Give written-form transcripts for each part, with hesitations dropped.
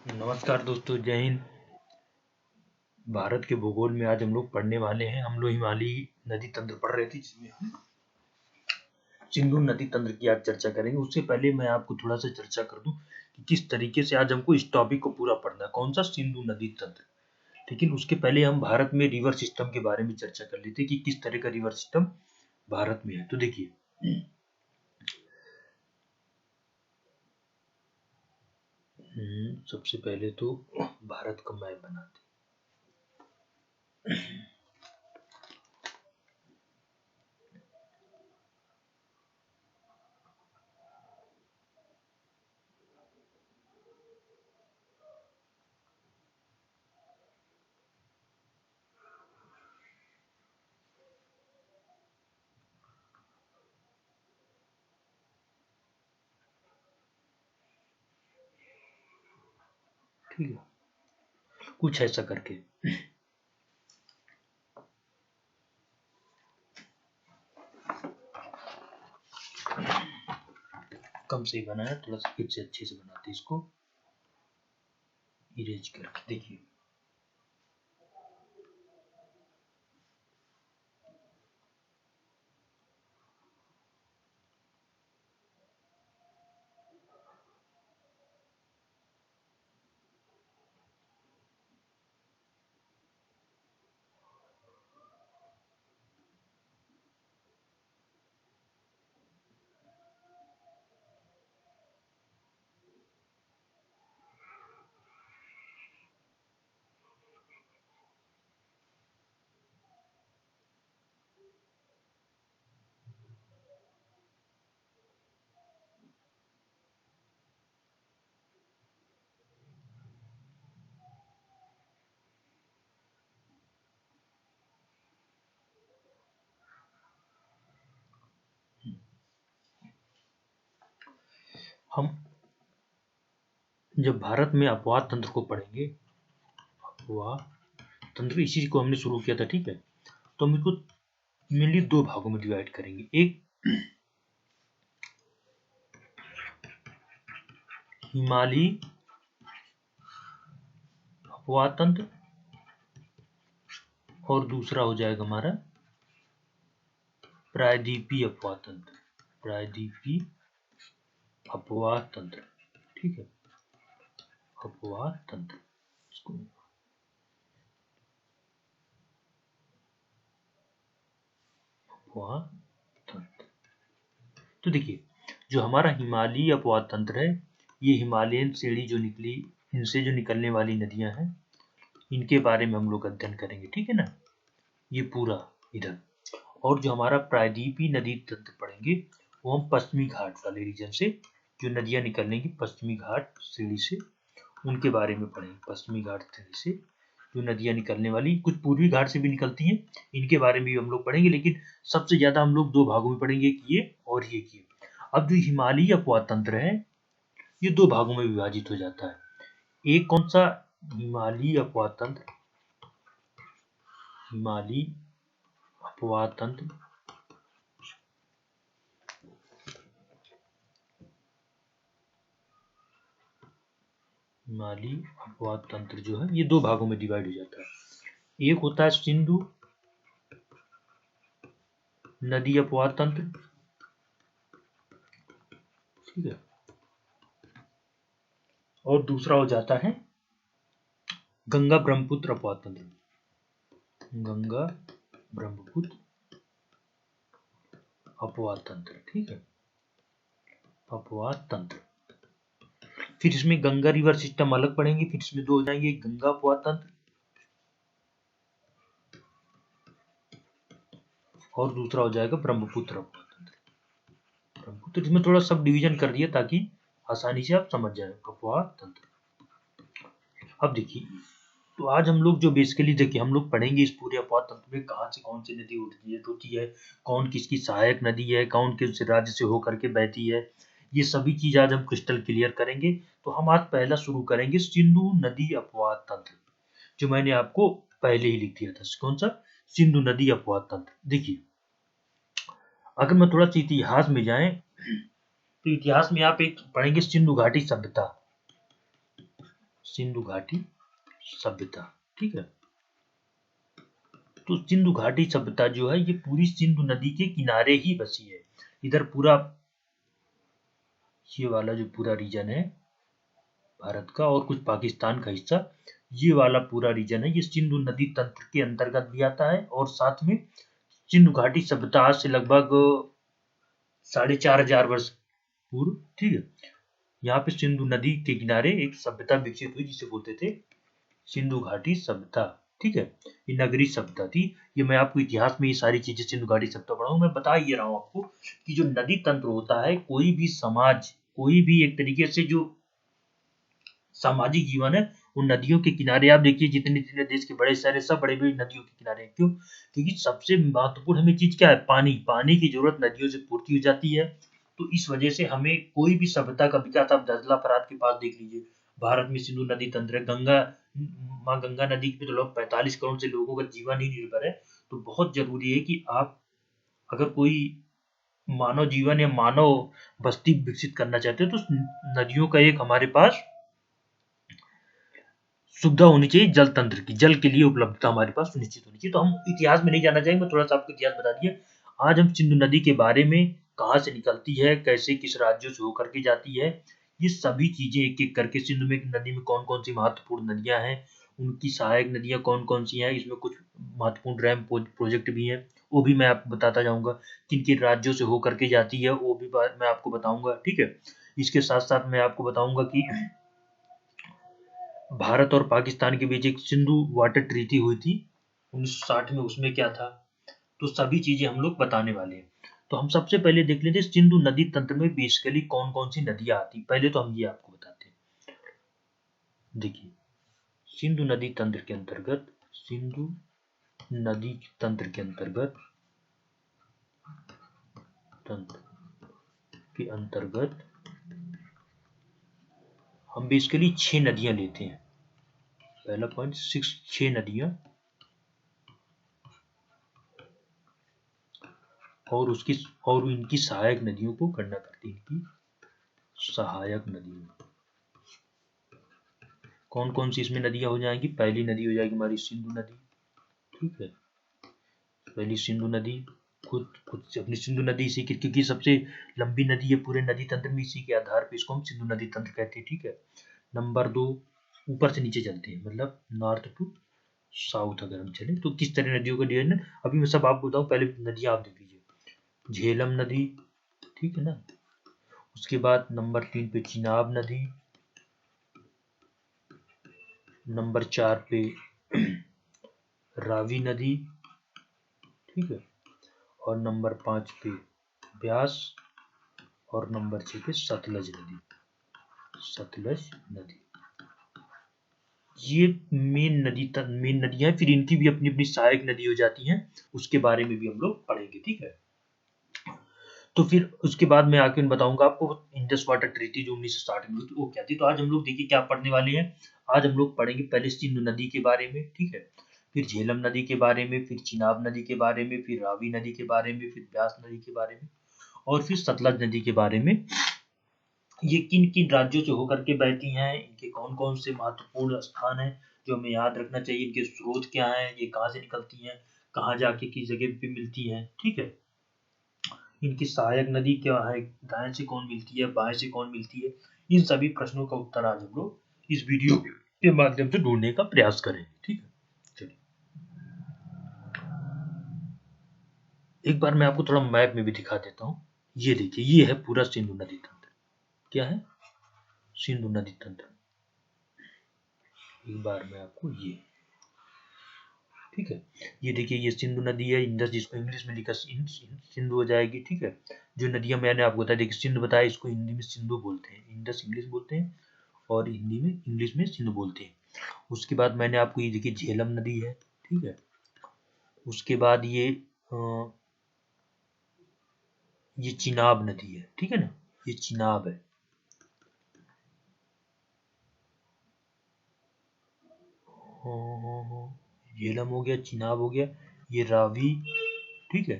नमस्कार दोस्तों, जय हिंद। भारत के भूगोल में आज हम लोग पढ़ने वाले हैं। हम लोग हिमालयी नदी तंत्र पढ़ रहे थे, जिसमें हम सिंधु नदी तंत्र की आज चर्चा करेंगे। उससे पहले मैं आपको थोड़ा सा चर्चा कर दूं कि किस तरीके से आज हमको इस टॉपिक को पूरा पढ़ना है, कौन सा, सिंधु नदी तंत्र। लेकिन उसके पहले हम भारत में रिवर सिस्टम के बारे में चर्चा कर लेते कि किस तरह का रिवर सिस्टम भारत में है। तो देखिए, सबसे पहले तो भारत का मैप बनाते। ठीक है, कुछ ऐसा करके कम से ही बनाया, थोड़ा सा फिर से अच्छे से बनाते इसको, इरेज करके। देखिए, हम जब भारत में अपवाद तंत्र को पढ़ेंगे, अपवाद तंत्र इसी को हमने शुरू किया था, ठीक है। तो हम इसको मेनली दो भागों में डिवाइड करेंगे। एक हिमालयी अपवाद तंत्र और दूसरा हो जाएगा हमारा प्रायद्वीपीय अपवाद तंत्र। प्रायद्वीपीय अपवाद तंत्र, ठीक है, अपवाद तंत्र। अपवाद तंत्र, तो देखिए, जो हमारा हिमालयी अपवाद तंत्र है, ये हिमालयन श्रेणी जो निकली, इनसे जो निकलने वाली नदियां हैं, इनके बारे में हम लोग अध्ययन करेंगे, ठीक है ना, ये पूरा इधर। और जो हमारा प्रायद्वीपीय नदी तंत्र पढ़ेंगे, वो हम पश्चिमी घाट वाले रीजन से जो नदियां निकलेंगी, पश्चिमी घाट श्रेणी से, उनके बारे में पढ़ेंगे। पश्चिमी घाट श्रेणी से जो नदियां निकलने वाली, कुछ पूर्वी घाट से भी निकलती हैं, इनके बारे में भी हम लोग पढ़ेंगे। लेकिन सबसे ज्यादा हम लोग दो भागों में पढ़ेंगे, एक ये और ये किए। अब जो हिमालयी अपवाद तंत्र है, ये दो भागों में विभाजित हो जाता है। एक कौन सा, हिमालयी अपवाद तंत्र, हिमालयी अपवाद तंत्र, हिमालयी अपवाद तंत्र जो है, ये दो भागों में डिवाइड हो जाता है। एक होता है सिंधु नदी अपवाद तंत्र, ठीक है, और दूसरा हो जाता है गंगा ब्रह्मपुत्र अपवाद तंत्र। गंगा ब्रह्मपुत्र अपवाद तंत्र, ठीक है, अपवाद तंत्र। फिर इसमें गंगा रिवर सिस्टम अलग पढ़ेंगे, फिर इसमें दो हो जाएंगे, गंगा अपवाद तंत्र और दूसरा हो जाएगा ब्रह्मपुत्र अपवाद तंत्र। ब्रह्मपुत्र, इसमें थोड़ा सब डिवीजन कर दिया ताकि आसानी से आप समझ जाए अपवाद तंत्र। अब देखिए, तो आज हम लोग जो बेसिकली देखिए, हम लोग पढ़ेंगे इस पूरे अपवाद तंत्र में कहाँ से कौन सी नदी होती है, कौन किसकी सहायक नदी है, कौन किस राज्य से होकर के बहती है, ये सभी चीज आज हम क्रिस्टल क्लियर करेंगे। तो हम आज पहला शुरू करेंगे सिंधु नदी अपवाद तंत्र, जो मैंने आपको पहले ही लिख दिया था। कौन सा, सिंधु नदी अपवाद तंत्र। देखिए, अगर मैं थोड़ा सा इतिहास में जाए, तो इतिहास में आप एक पढ़ेंगे सिंधु घाटी सभ्यता। सिंधु घाटी सभ्यता। ठीक है, तो सिंधु घाटी सभ्यता जो है ये पूरी सिंधु नदी के किनारे ही बसी है। इधर पूरा ये वाला जो पूरा रीजन है भारत का और कुछ पाकिस्तान का हिस्सा, ये वाला पूरा रीजन है, ये सिंधु नदी तंत्र के अंतर्गत भी आता है। और साथ में सिंधु घाटी सभ्यता आज से लगभग 4500 वर्ष पूर्व, ठीक है, यहाँ पे सिंधु नदी के किनारे एक सभ्यता विकसित हुई जिसे बोलते थे सिंधु घाटी सभ्यता। ठीक है, ये नगरी सभ्यता थी। ये मैं आपको इतिहास में ये सारी चीजें सिंधु घाटी सभ्यता पढ़ाऊँ। मैं बता ही रहा हूँ आपको कि जो नदी तंत्र होता है, कोई भी समाज, कोई भी एक तरीके से जो सामाजिक जीवन है, उन नदियों के किनारे आप देखिए जितने जितने देश के बड़े शहर है सब बड़े बड़े नदियों के किनारे हैं। क्यों? क्योंकि सबसे महत्वपूर्ण हमें चीज क्या है? पानी। पानी की जरूरत नदियों से पूर्ति हो जाती है। तो इस वजह से हमें कोई भी सभ्यता का विकास, आप दजला फरात के पास देख लीजिए, भारत में सिंधु नदी तंत्र है, गंगा माँ गंगा नदी पे तो लोग 45 करोड़ से लोगों का जीवन ही निर्भर है। तो बहुत जरूरी है कि आप अगर कोई मानव जीवन या मानव बस्ती विकसित करना चाहते हो तो नदियों का एक हमारे पास सुविधा होनी चाहिए, जल तंत्र की, जल के लिए उपलब्धता हमारे पास सुनिश्चित होनी चाहिए। तो हम इतिहास में नहीं जाना चाहेंगे, थोड़ा सा आपको इतिहास बता दिए। आज हम सिंधु नदी के बारे में, कहाँ से निकलती है, कैसे किस राज्यों से होकर के जाती है, ये सभी चीजें एक एक करके, सिंधु में नदी में कौन कौन सी महत्वपूर्ण नदियां हैं, उनकी सहायक नदियां कौन कौन सी हैं, इसमें कुछ महत्वपूर्ण डैम प्रोजेक्ट भी हैं, वो भी मैं आपको बताता जाऊंगा। किन किन राज्यों से होकर के जाती है वो भी मैं आपको बताऊंगा। ठीक है, इसके साथ साथ मैं आपको बताऊंगा कि भारत और पाकिस्तान के बीच एक सिंधु वाटर ट्रीटी हुई थी 1960 में, उसमें क्या था, तो सभी चीजें हम लोग बताने वाले हैं। तो हम सबसे पहले देख लेते हैं सिंधु नदी तंत्र में बेसिकली कौन कौन सी नदियां आती। पहले तो हम ये आपको बताते हैं। देखिए, सिंधु नदी तंत्र के अंतर्गत, सिंधु नदी तंत्र के अंतर्गत, तंत्र के अंतर्गत हम बेसिकली 6 नदियां लेते हैं। पहला पॉइंट 6 नदियां और इनकी सहायक नदियों को गणना करती है। इनकी सहायक नदियों कौन कौन सी इसमें नदियां हो जाएंगी? पहली नदी हो जाएगी हमारी सिंधु नदी। ठीक है, पहली सिंधु नदी खुद से अपनी सिंधु नदी इसी की, क्योंकि सबसे लंबी नदी है पूरे नदी तंत्र में, इसी के आधार पर इसको हम सिंधु नदी तंत्र कहते हैं। ठीक है, नंबर 2, ऊपर से नीचे चलते हैं, मतलब नॉर्थ टू साउथ अगर हम चले तो किस तरह नदियों का डिवीजन, अभी मैं सब आपको बताऊं। पहले नदियां आप देख लीजिए, झेलम नदी, ठीक है ना, उसके बाद नंबर 3 पे चिनाब नदी, नंबर 4 पे रावी नदी, ठीक है, और नंबर 5 पे ब्यास, और नंबर 6 पे सतलज नदी। सतलज नदी ये मेन नदियां हैं। फिर इनकी भी अपनी अपनी सहायक नदी हो जाती हैं, उसके बारे में भी हम लोग पढ़ेंगे। ठीक है, तो फिर उसके बाद मैं आके बताऊंगा आपको इंडस वाटर ट्रीटी जो 1960 में हुई थी वो क्या थी। तो आज हम लोग देखिए क्या पढ़ने वाले हैं। आज हम लोग पढ़ेंगे पहले सिंधु नदी के बारे में, ठीक है, फिर झेलम नदी के बारे में, फिर चिनाब नदी के बारे में, फिर रावी नदी के बारे में, फिर ब्यास नदी के बारे में, और फिर सतलज नदी के बारे में। ये किन किन राज्यों से होकर के बहती हैं, इनके कौन कौन से महत्वपूर्ण स्थान हैं जो हमें याद रखना चाहिए, इनके स्रोत क्या हैं, ये कहाँ से निकलती हैं, कहाँ जाके किस जगह पे मिलती हैं। ठीक है, इनकी सहायक नदी क्या है, दाएं से कौन मिलती है, बाएं से कौन मिलती है, इन सभी प्रश्नों का उत्तर आज हम लोग इस वीडियो के माध्यम से ढूंढने का प्रयास करेंगे। ठीक है, चलिए एक बार मैं आपको थोड़ा मैप में भी दिखा देता हूँ। ये देखिए, ये है पूरा सिंधु नदी तंत्र। क्या है? सिंधु नदी तंत्र। एक बार मैं आपको ये, ठीक है, ये देखिए, ये सिंधु नदी है, इंडस जिसको इंग्लिश में लिखा सिंधु हो जाएगी। ठीक है, जो नदियां मैंने आपको बताया, देखिए सिंधु बताया, इसको हिंदी में सिंधु बोलते हैं, इंडस इंग्लिश बोलते हैं, और हिंदी में इंग्लिश में सिंधु बोलते हैं। उसके बाद मैंने आपको ये देखिए झेलम नदी है, ठीक है, उसके बाद ये चिनाब नदी है, ठीक है ना, ये चिनाब है, झेलम हो गया, चिनाब हो गया, ये रावी, ठीक है,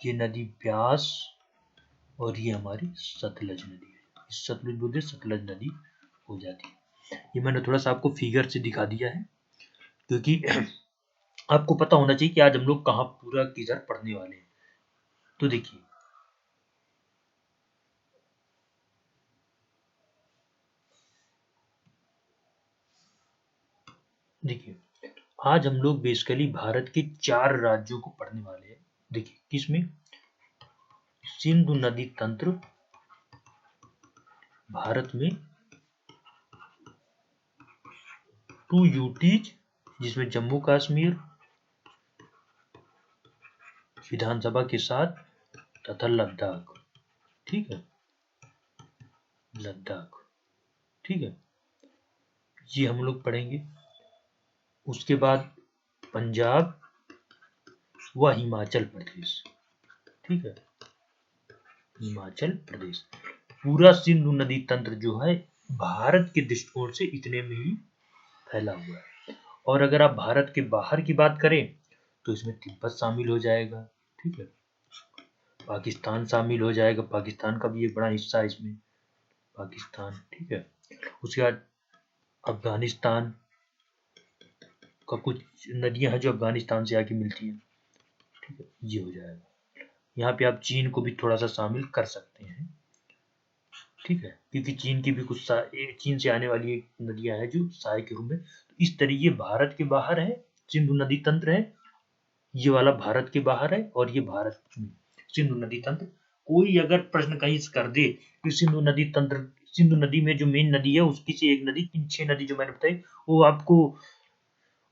ये नदी ब्यास, और ये हमारी सतलज नदी है। सतलुज बोलते सतलज नदी हो जाती है। ये मैंने थोड़ा सा आपको फिगर से दिखा दिया है, क्योंकि आपको पता होना चाहिए कि आज हम लोग कहाँ पूरा किधर पढ़ने वाले हैं। तो देखिए, आज हम लोग बेसिकली भारत के 4 राज्यों को पढ़ने वाले हैं। देखिए किसमें, सिंधु नदी तंत्र भारत में, 2 यूटीज जिसमें जम्मू कश्मीर विधानसभा के साथ, तथा लद्दाख। ठीक है, लद्दाख। ठीक है, ये हम लोग पढ़ेंगे। उसके बाद पंजाब व हिमाचल प्रदेश। ठीक है, हिमाचल प्रदेश। पूरा सिंधु नदी तंत्र जो है भारत के दृष्टिकोण से इतने में ही फैला हुआ है। और अगर आप भारत के बाहर की बात करें तो इसमें तिब्बत शामिल हो जाएगा। ठीक है, पाकिस्तान शामिल हो जाएगा, पाकिस्तान का भी एक बड़ा हिस्सा है इसमें, पाकिस्तान। ठीक है, उसके बाद अफगानिस्तान का कुछ नदियां हैं जो अफगानिस्तान से आके मिलती हैं। ठीक है, ये हो जाएगा। यहाँ पे आप चीन को भी थोड़ा सा शामिल कर सकते हैं। ठीक है, क्योंकि चीन की भी कुछ चीन से आने वाली एक नदियां हैं जो सहाय के रूप में। तो इस तरीके भारत के बाहर है, सिंधु नदी तंत्र है, ये वाला भारत के बाहर है, और ये भारत में सिंधु नदी तंत्र। कोई अगर प्रश्न कहीं से कर दे कि सिंधु नदी तंत्र, सिंधु नदी में जो मेन नदी है उसकी से एक नदी, इन 6 नदी जो मैंने बताई वो आपको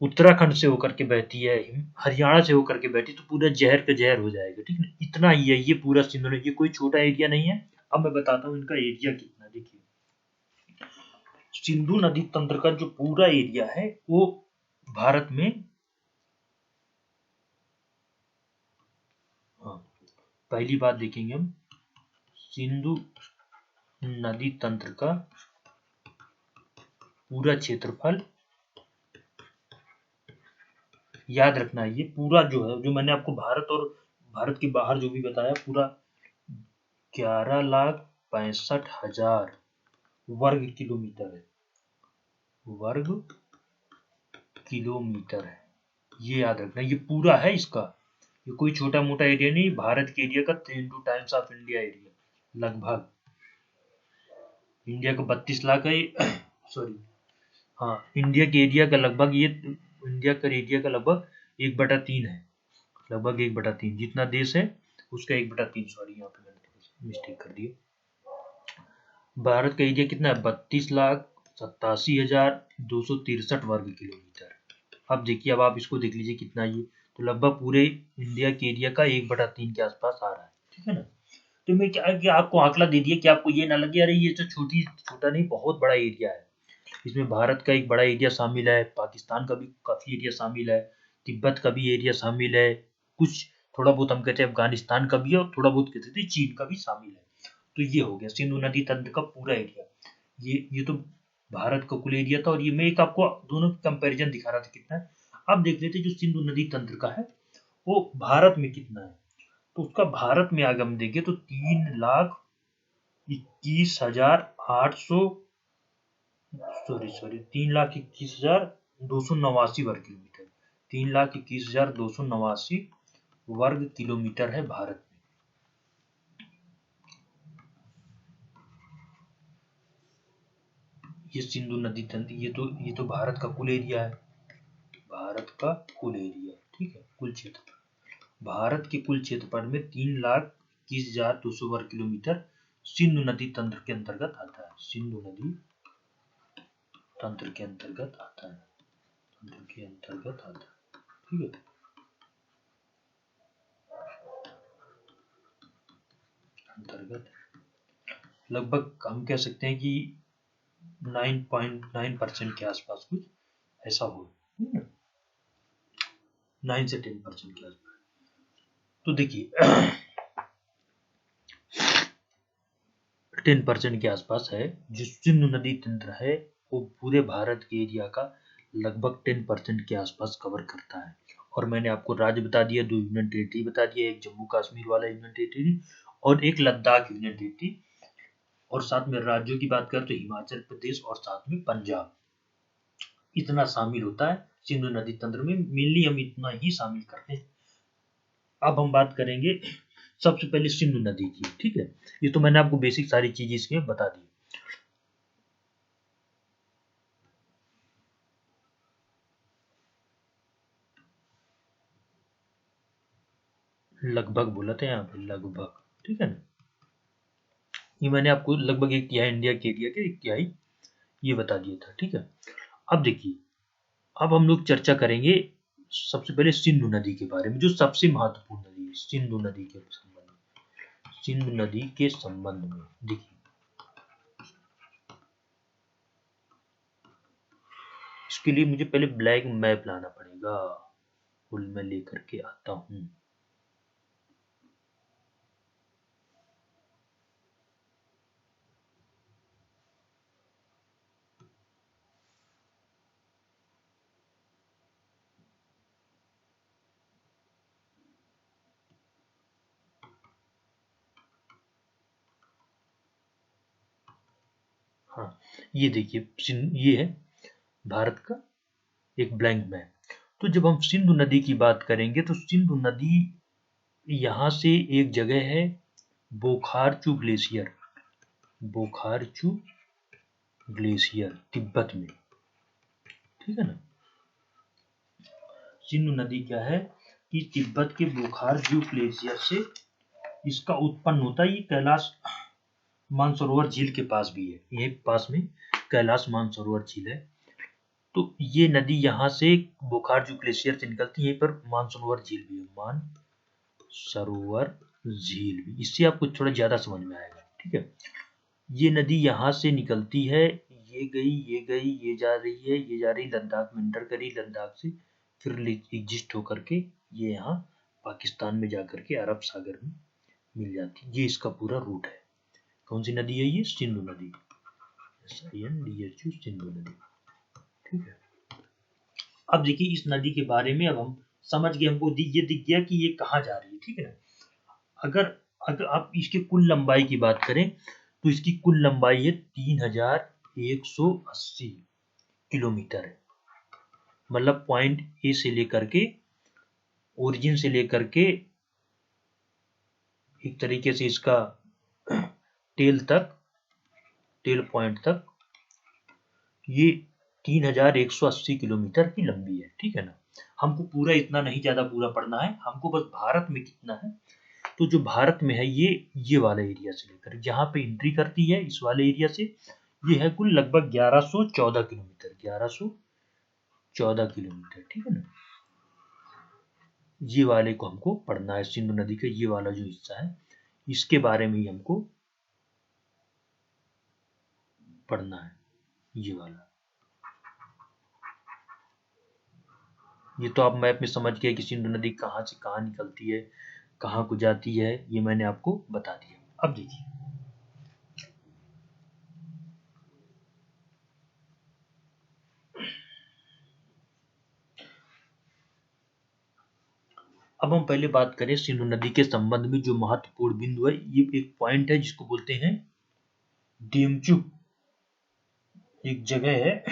उत्तराखंड से होकर के बहती है, हरियाणा से होकर के बहती, तो पूरा जहर का जहर हो जाएगा। ठीक है, इतना ही है ये पूरा सिंधु नदी, ये कोई छोटा एरिया नहीं है। अब मैं बताता हूँ इनका एरिया कितना। देखिए, सिंधु नदी तंत्र का जो पूरा एरिया है वो भारत में, हाँ, पहली बात देखेंगे हम सिंधु नदी तंत्र का पूरा क्षेत्रफल। याद रखना ये पूरा जो है, जो मैंने आपको भारत और भारत के बाहर जो भी बताया, पूरा 11,65,000 वर्ग किलोमीटर है, वर्ग किलोमीटर है। ये याद रखना, ये पूरा है इसका, ये कोई छोटा मोटा एरिया नहीं। भारत के एरिया का 3 टाइम्स ऑफ इंडिया एरिया लगभग। इंडिया का 32 लाख है, सॉरी, हाँ, इंडिया के एरिया का लगभग, ये इंडिया का एरिया का लगभग 1/3 है, लगभग 1/3 जितना देश है उसका 1/3। सॉरी, यहाँ पे मैंने मिस्टेक कर दी। भारत का एरिया कितना है, 32,87,263 वर्ग किलोमीटर। अब देखिए, अब आप इसको देख लीजिए कितना ये, तो लगभग पूरे इंडिया के एरिया का 1/3 के आसपास आ रहा है। ठीक है ना, तो मैं क्या आपको आंकड़ा दे दिया कि आपको ये ना लगे अरे ये तो छोटा नहीं, बहुत बड़ा एरिया है। इसमें भारत का एक बड़ा एरिया शामिल है, पाकिस्तान का भी काफी एरिया शामिल है, तिब्बत का भी एरिया शामिल है, कुछ थोड़ा बहुत हम कहते हैं अफगानिस्तान का भी है, और थोड़ा बहुत कहते थे चीन का भी शामिल है। तो ये हो गया सिंधु नदी तंत्र का पूरा एरिया। ये तो भारत का कुल एरिया था, और ये मैं एक आपको दोनों की कंपैरिजन दिखा रहा था कितना है। अब देख लेते जो सिंधु नदी तंत्र का है वो भारत में कितना है। तो उसका भारत में अगर हम देखें तो 3,21,800, सॉरी 3,21,289 वर्ग किलोमीटर, 3,21,289 वर्ग किलोमीटर है भारत में। ये सिंधु नदी तंत्र, ये तो भारत का कुल एरिया है, भारत का कुल एरिया। ठीक है, कुल क्षेत्रफल, भारत के कुल क्षेत्रफल में 3,21,200 वर्ग किलोमीटर सिंधु नदी तंत्र के अंतर्गत आता है, सिंधु नदी तंत्र के अंतर्गत आता है, तंत्र के अंतर्गत आता है। ठीक है, अंतर्गत लगभग हम कह सकते हैं कि 9.9% के आसपास कुछ ऐसा हो, 9 से 10% के आसपास। तो देखिए 10% के आसपास है। जो सिंधु नदी तंत्र है वो पूरे भारत के एरिया का लगभग 10% के आसपास कवर करता है। और मैंने आपको राज्य बता दिया, 2 यूनियन टेरिटरी बता दिया, एक जम्मू कश्मीर वाला यूनियन टेरिटरी और एक लद्दाख यूनियन टेरिटरी। और साथ में राज्यों की बात करें तो हिमाचल प्रदेश और साथ में पंजाब, इतना शामिल होता है सिंधु नदी तंत्र में। मेनली हम इतना ही शामिल करते हैं। अब हम बात करेंगे सबसे पहले सिंधु नदी की, ठीक है। ये तो मैंने आपको बेसिक सारी चीजें इसमें बता दी। लगभग बोला था यहाँ पे, लगभग, ठीक है ना। ये मैंने आपको लगभग एक तिहाई इंडिया के एरिया के एक तिहाई ये बता दिया था, ठीक है। अब देखिए, अब हम लोग चर्चा करेंगे सबसे पहले सिंधु नदी के बारे में, जो सबसे महत्वपूर्ण नदी है। सिंधु नदी के संबंध में, सिंधु नदी के संबंध में देखिए, इसके लिए मुझे पहले ब्लैक मैप लाना पड़ेगा, फुल में लेकर के आता हूं। हाँ, ये देखिए, ये है भारत का एक ब्लैंक मैप। तो जब हम सिंधु नदी की बात करेंगे तो सिंधु नदी यहाँ से एक जगह है बोखारचू ग्लेशियर, बोखारचू ग्लेशियर तिब्बत में, ठीक है ना। सिंधु नदी क्या है कि तिब्बत के बोखारचू ग्लेशियर से इसका उत्पन्न होता है। ये कैलाश मानसरोवर झील के पास भी है, यही पास में कैलाश मानसरोवर झील है। तो ये नदी यहाँ से बोखारचू ग्लेशियर से निकलती है। यहीं पर मानसरोवर झील भी है, मानसरोवर झील भी, इससे आपको थोड़ा ज्यादा समझ में आएगा, ठीक है। ये नदी यहाँ से निकलती है, ये गई, ये गई, ये जा रही है, ये जा रही लद्दाख में एंटर करी, लद्दाख से फिर एग्जिस्ट होकर के ये यहाँ पाकिस्तान में जाकर के अरब सागर में मिल जाती है। ये इसका पूरा रूट है। कौन सी नदी है ये? सिंधु नदी, SINDHU, सिंधु नदी, ठीक है। अब देखिए इस नदी के बारे में अब हम समझ गए, हमको ये दिख गया कि ये कहाँ जा रही है, ठीक है ना। अगर अगर आप इसके कुल लंबाई की बात करें तो इसकी कुल लंबाई है 3180 किलोमीटर है। मतलब पॉइंट ए से लेकर के, ओरिजिन से लेकर के एक तरीके से इसका टेल तक, टेल पॉइंट तक ये 3180 किलोमीटर की लंबी है, ठीक है ना। हमको पूरा इतना नहीं ज्यादा पूरा पढ़ना है, हमको बस भारत में कितना है। तो जो भारत में है ये वाला एरिया से लेकर जहाँ पे एंट्री करती है इस वाले एरिया से, ये है कुल लगभग 1114 किलोमीटर, 1114 किलोमीटर, ठीक है ना। ये वाले को हमको पढ़ना है, सिंधु नदी का ये वाला जो हिस्सा है इसके बारे में ही हमको पढ़ना है, ये वाला। ये तो आप मैप में समझ गए कि सिंधु नदी कहाँ से कहाँ निकलती है, कहाँ को जाती है, ये मैंने आपको बता दिया। अब देखिए, अब हम पहले बात करें सिंधु नदी के संबंध में जो महत्वपूर्ण बिंदु है। ये एक पॉइंट है जिसको बोलते हैं डेमचुक, एक जगह है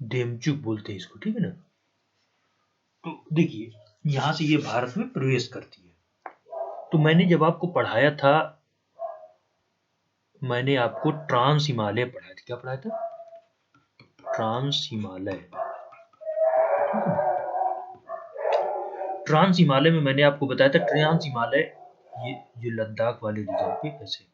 डेमचुक बोलते हैं इसको, ठीक है ना। तो देखिए यहां से ये भारत में प्रवेश करती है। तो मैंने जब आपको पढ़ाया था, मैंने आपको ट्रांस हिमालय पढ़ाया था। क्या पढ़ाया था? ट्रांस हिमालय। ट्रांस हिमालय में मैंने आपको बताया था, ट्रांस हिमालय ये लद्दाख वाले रीजन पे ऐसे,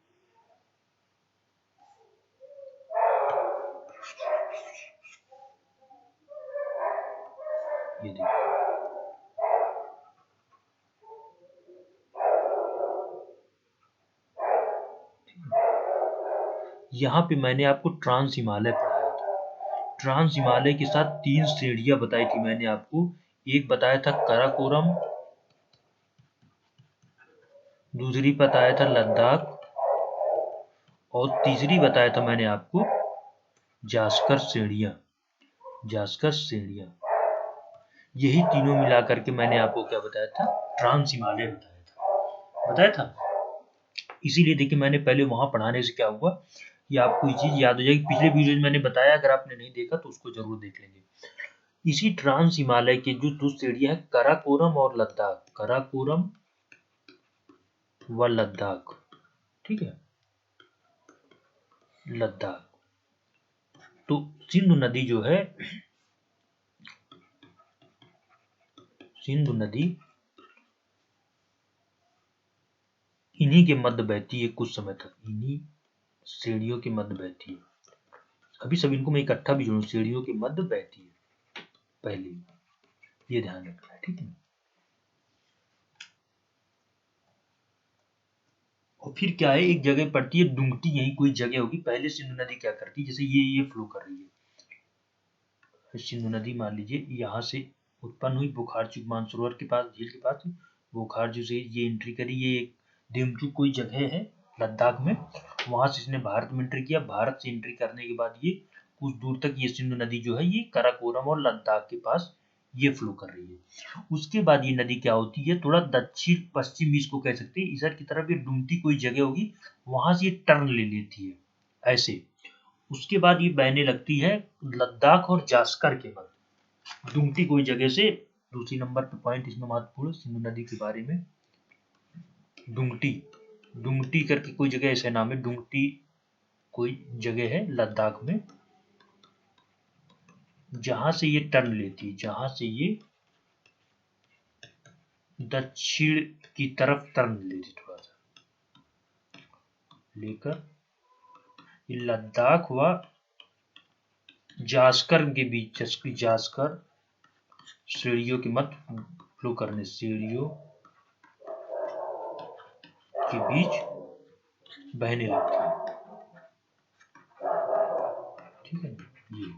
ये देखिए, यहाँ पे मैंने आपको ट्रांस हिमालय पढ़ाया था। ट्रांस हिमालय के साथ 3 श्रेणियां बताई थी मैंने आपको। एक बताया था काराकोरम, दूसरी बताया था लद्दाख, और तीसरी बताया था मैंने आपको जास्कर श्रेणियां, जास्कर श्रेणियां। यही तीनों मिला करके मैंने आपको क्या बताया था, ट्रांस हिमालय बताया था। इसीलिए देखिए मैंने पहले वहां पढ़ाने से क्या हुआ कि आपको ये चीज याद हो जाएगी। पिछले वीडियो में मैंने बताया, अगर आपने नहीं देखा तो उसको जरूर देख लेंगे। इसी ट्रांस हिमालय के जो दो श्रेणियां हैं, काराकोरम और लद्दाख, काराकोरम व लद्दाख, ठीक है, लद्दाख। तो सिंधु नदी जो है, सिंधु नदी इन्हीं के मध्य बहती है, कुछ समय तक इन्हीं श्रेणियों के मध्य बहती है। अभी सब इनको मैं इकट्ठा भी जोड़ूं, श्रेणियों के मध्य बहती है पहले, ये ध्यान रखना है, ठीक है। और फिर क्या है, एक जगह पड़ती है दुमटी, यही कोई जगह होगी। पहले सिंधु नदी क्या करती है, जैसे ये फ्लो कर रही है सिंधु नदी, मान लीजिए यहाँ से उत्पन्न हुई बोखारचूक मानसरोवर के पास, झील के पास, बोखारचू से ये एंट्री करी, ये एक डेमचूक कोई जगह है लद्दाख में, वहां से इसने भारत में एंट्री किया। भारत से एंट्री करने के बाद ये कुछ दूर तक ये सिंधु नदी जो है ये काराकोरम और लद्दाख के पास ये फ्लो कर रही है। उसके बाद ये नदी क्या होती है, थोड़ा दक्षिण पश्चिम भी इसको कह सकते हैं, इधर की तरफ ये डुमटी कोई जगह होगी, वहां से ये टर्न ले लेती है ऐसे। उसके बाद ये बहने लगती है लद्दाख और जास्कर के मध्य, डुमटी कोई जगह से। दूसरी नंबर पे पॉइंट इसमें महत्वपूर्ण सिंधु नदी के बारे में, डुमटी, डुमटी करके कोई जगह ऐसा नाम है, डुमटी कोई जगह है लद्दाख में, जहां से ये टर्न लेती है, जहां से ये दक्षिण की तरफ टर्न लेती, थोड़ा सा लेकर ये लद्दाख व जास्कर के बीच, जास्कर श्रेणियों के मध्य फ्लो करने, श्रेणियों के बीच बहने लगती है, ठीक है ये।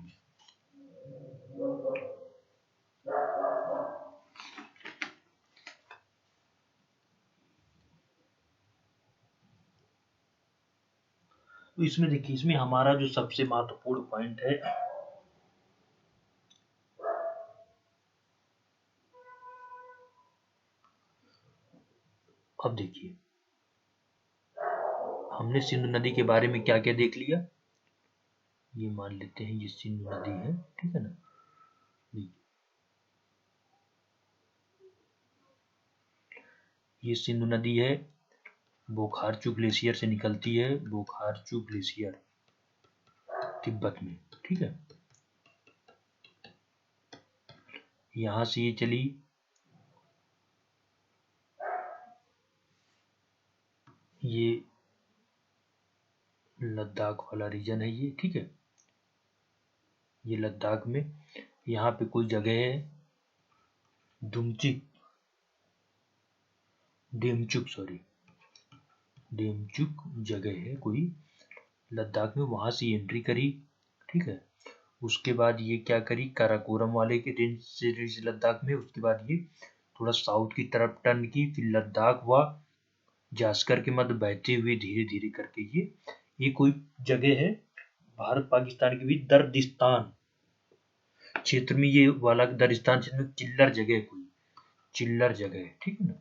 तो इसमें देखिए, इसमें हमारा जो सबसे महत्वपूर्ण पॉइंट है, अब देखिए हमने सिंधु नदी के बारे में क्या क्या देख लिया। ये मान लेते हैं ये सिंधु नदी है, ठीक है ना। ये सिंधु नदी है, बोखारचू ग्लेशियर से निकलती है, बोखारचू ग्लेशियर तिब्बत में, ठीक है। यहां से ये चली ये लद्दाख वाला रीजन है ये, ठीक है। ये लद्दाख में यहाँ पे कोई जगह है डेमचुक जगह है कोई लद्दाख में, वहां से एंट्री करी, ठीक है। उसके बाद ये क्या करी, काराकोरम वाले के रेंज से लद्दाख में, उसके बाद ये थोड़ा साउथ की तरफ टर्न की, फिर लद्दाख व जास्कर के मध्य बहते हुए धीरे धीरे करके ये कोई जगह है भारत पाकिस्तान के बीच, दर्दिस्तान क्षेत्र में, ये वाला दर्दिस्तान क्षेत्र में चिल्लर जगह, कोई चिल्लर जगह है, ठीक है ना।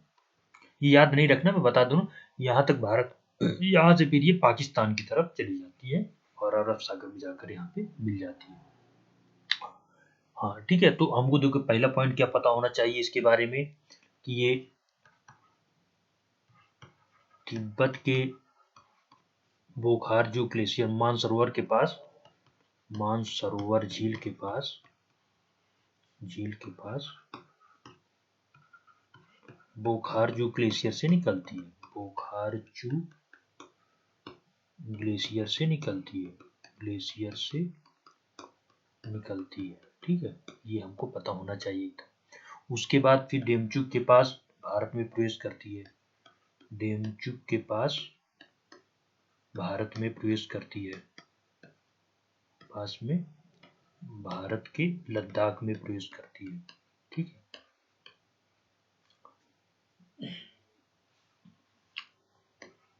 ये याद नहीं रखना, मैं बता दूं, यहाँ तक भारत, यहाँ से फिर ये पाकिस्तान की तरफ चली जाती है और अरब सागर में जाकर यहाँ पे मिल जाती है। हाँ ठीक है, तो हमको देखो पहला पॉइंट क्या पता होना चाहिए इसके बारे में, कि ये तिब्बत के बोखारजू ग्लेशियर मानसरोवर के पास, मानसरोवर झील के पास बोखारजू ग्लेशियर से निकलती है, बोखारजू ग्लेशियर से निकलती है, ठीक है। ये हमको पता होना चाहिए था। उसके बाद फिर डेमचुक के पास भारत में प्रवेश करती है, डेमचुक के पास भारत में प्रवेश करती है, पास में भारत के लद्दाख में प्रवेश करती है, ठीक है।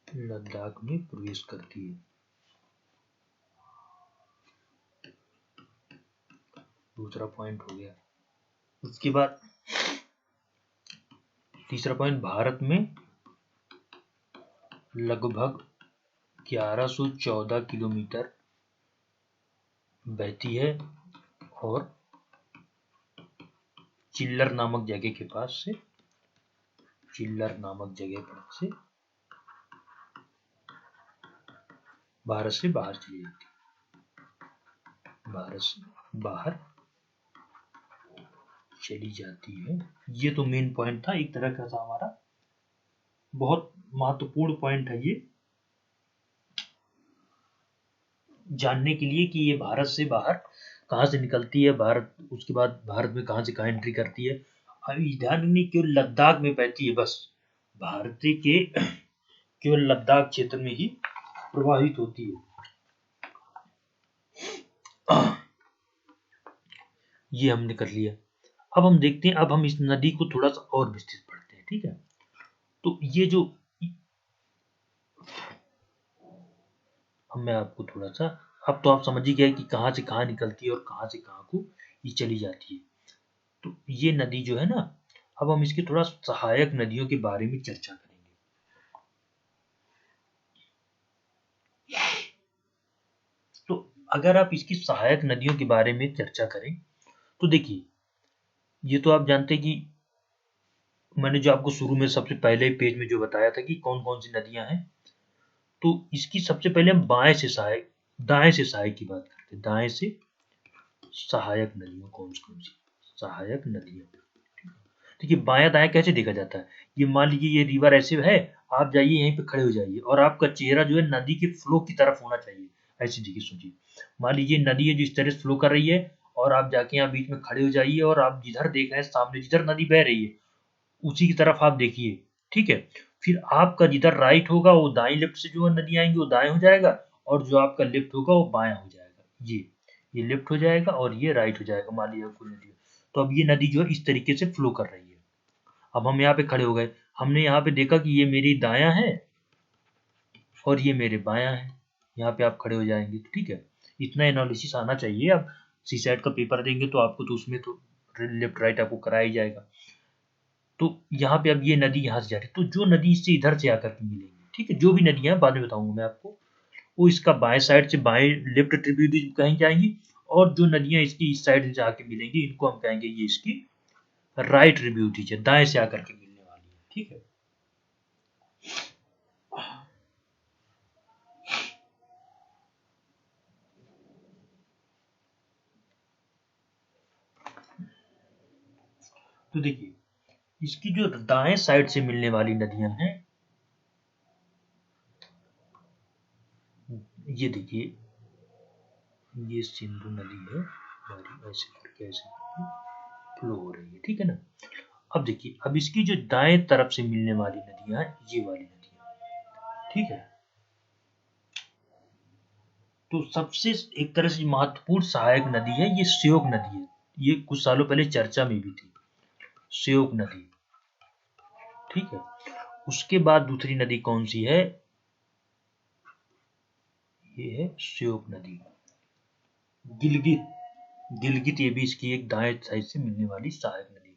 लद्दाख में प्रवेश करती है, दूसरा पॉइंट हो गया। उसके बाद तीसरा पॉइंट, भारत में लगभग 1114 किलोमीटर बहती है और चिल्लर नामक जगह के पास से, चिल्लर नामक जगह पर से भारत से बाहर चली जाती है, भारत से बाहर चली जाती है। ये तो मेन पॉइंट था, एक तरह का था हमारा, बहुत महत्वपूर्ण पॉइंट है ये जानने के लिए कि ये भारत से बाहर कहाँ से निकलती है, भारत उसके बाद भारत में कहाँ से कहाँ एंट्री करती है। अभी ध्यान नहीं, केवल लद्दाख में बहती है, बस भारत के केवल लद्दाख क्षेत्र में ही प्रवाहित होती है। ये हमने कर लिया। अब हम देखते हैं, अब हम इस नदी को थोड़ा सा और विस्तृत पढ़ते हैं, ठीक है। तो ये जो मैं आपको थोड़ा सा, अब तो आप समझ ही गए कि कहाँ से कहाँ निकलती है और कहाँ से कहाँ को ये चली जाती है। तो ये नदी जो है ना, अब हम इसके थोड़ा सहायक नदियों के बारे में चर्चा करेंगे। तो अगर आप इसकी सहायक नदियों के बारे में चर्चा करें तो देखिए, ये तो आप जानते हैं कि मैंने जो आपको शुरू में सबसे पहले पेज में जो बताया था कि कौन कौन सी नदियां हैं, तो इसकी सबसे पहले हम दाएं से सहायक की बात करते हैं। दाएं से सहायक नदियां कौन सी सहायक नदियां। देखिए, बायां दायां कैसे देखा जाता है, ये मान लीजिए ये रिवर ऐसे है, आप जाइए यहीं पे खड़े हो जाइए और आपका चेहरा जो है नदी के फ्लो की तरफ होना चाहिए। ऐसे देखिए, सोचिए, मान लीजिए नदी है जो इस तरह से फ्लो कर रही है और आप जाके यहाँ बीच में खड़े हो जाइए और आप जिधर देख रहे हैं सामने जिधर नदी बह रही है उसी की तरफ आप देखिए, ठीक है। फिर आपका जिधर राइट होगा वो दाएं लेफ्ट से जो नदी आएंगी वो दाएं हो जाएगा, और जो आपका लेफ्ट होगा वो बायां हो जाएगा। ये लेफ्ट हो जाएगा और ये राइट हो जाएगा। मान लीजिए कोई नदी, तो अब ये नदी जो है इस तरीके से फ्लो कर रही है। अब हम यहाँ पे खड़े हो गए, हमने यहाँ पे देखा कि ये मेरी दायां है और ये मेरे बायां है, यहाँ पे आप खड़े हो जाएंगे, ठीक है। इतना एनालिसिस आना चाहिए। अब सीसैट का पेपर देंगे तो आपको तो उसमें तो लेफ्ट राइट आपको कराया ही जाएगा। तो यहाँ पे अब ये नदी यहाँ से जा रही है, तो जो नदी इससे इधर से आकर के मिलेंगी, ठीक है, जो भी नदियां बाद में बताऊंगा मैं आपको, वो इसका बाएं साइड से बाएं लेफ्ट ट्रिब्यूटरी कहीं जाएंगी, और जो नदियां इसकी इस साइड से जाके मिलेंगी इनको हम कहेंगे ये इसकी राइट ट्रिब्यूटरीज है, दाएं से आकर के मिलने वाली है, ठीक है। तो देखिए, इसकी जो दाएं साइड से मिलने वाली नदियां हैं, ये देखिए, ये सिंधु नदी है हमारी, ऐसे करके फ्लो हो रही है, ठीक है ना। अब देखिए, अब इसकी जो दाएं तरफ से मिलने वाली नदियां हैं, ये वाली नदियां, ठीक है। तो सबसे एक तरह से महत्वपूर्ण सहायक नदी है ये श्योक नदी है। ये कुछ सालों पहले चर्चा में भी थी, श्योक नदी, ठीक है। उसके बाद दूसरी नदी कौन सी है, ये है श्योक नदी। गिलगित, गिलगित ये भी इसकी एक दाएं साइड से मिलने वाली सहायक नदी।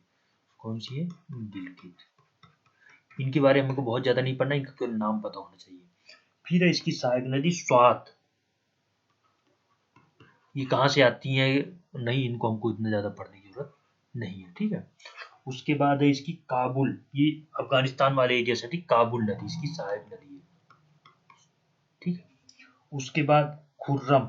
कौन सी है, गिलगित। इनके बारे में हमको बहुत ज्यादा नहीं पढ़ना, इनका केवल नाम पता होना चाहिए। फिर है इसकी सहायक नदी स्वात। ये कहाँ से आती है, नहीं, इनको हमको इतना ज्यादा पढ़ने की जरूरत नहीं है, ठीक है। उसके बाद है इसकी काबुल, ये अफगानिस्तान वाले एरिया से थी, काबुल नदी इसकी सहायक नदी है, ठीक है। उसके बाद खुर्रम,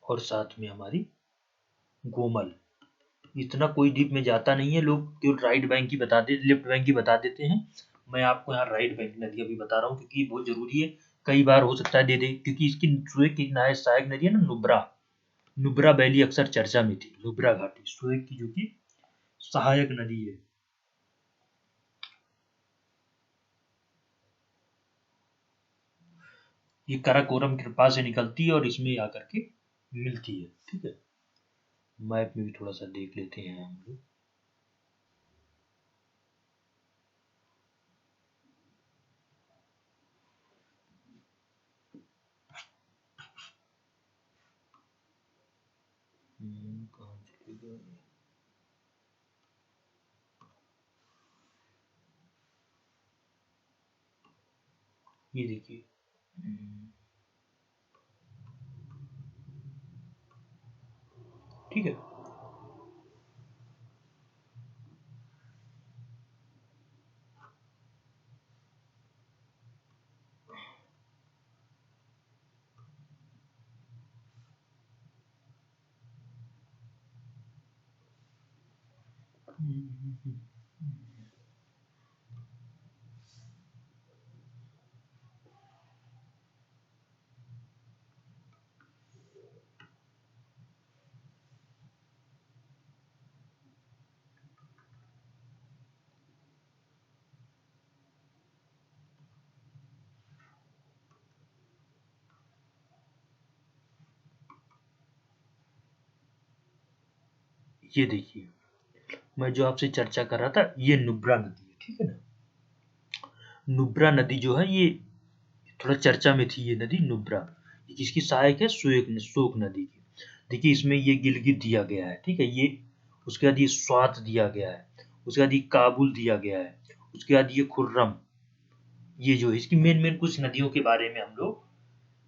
और साथ में हमारी गोमल। इतना कोई डीप में जाता नहीं है, लोग केवल राइट बैंक की बता दे, लेफ्ट बैंक की बता देते हैं। मैं आपको यहाँ राइट बैंक नदी अभी बता रहा हूँ क्योंकि बहुत जरूरी है, कई बार हो सकता है दे दे, क्योंकि इसकी सुएक की सहायक नदी है ना नुब्रा, नुब्रा वैली अक्सर चर्चा में थी, नुब्रा घाटी सुएक की जो कि सहायक नदी है। ये काराकोरम के पास से निकलती है और इसमें आकर के मिलती है, ठीक है। मैप में भी थोड़ा सा देख लेते हैं हम लोग। ये देखिए, ठीक है। ये देखिए, मैं जो आपसे चर्चा कर रहा था, ये नुब्रा नदी है, ठीक है ना। नुब्रा नदी जो है ये थोड़ा चर्चा में थी, ये नदी नुब्रा। ये किसकी सहायक है? शोक नदी की। देखिए इसमें ये गिलगित दिया गया है, ठीक है। ये उसके बाद ये स्वात दिया गया है, उसके बाद ये काबुल दिया गया है, उसके बाद ये खुर्रम। ये जो है इसकी मेन कुछ नदियों के बारे में हम लोग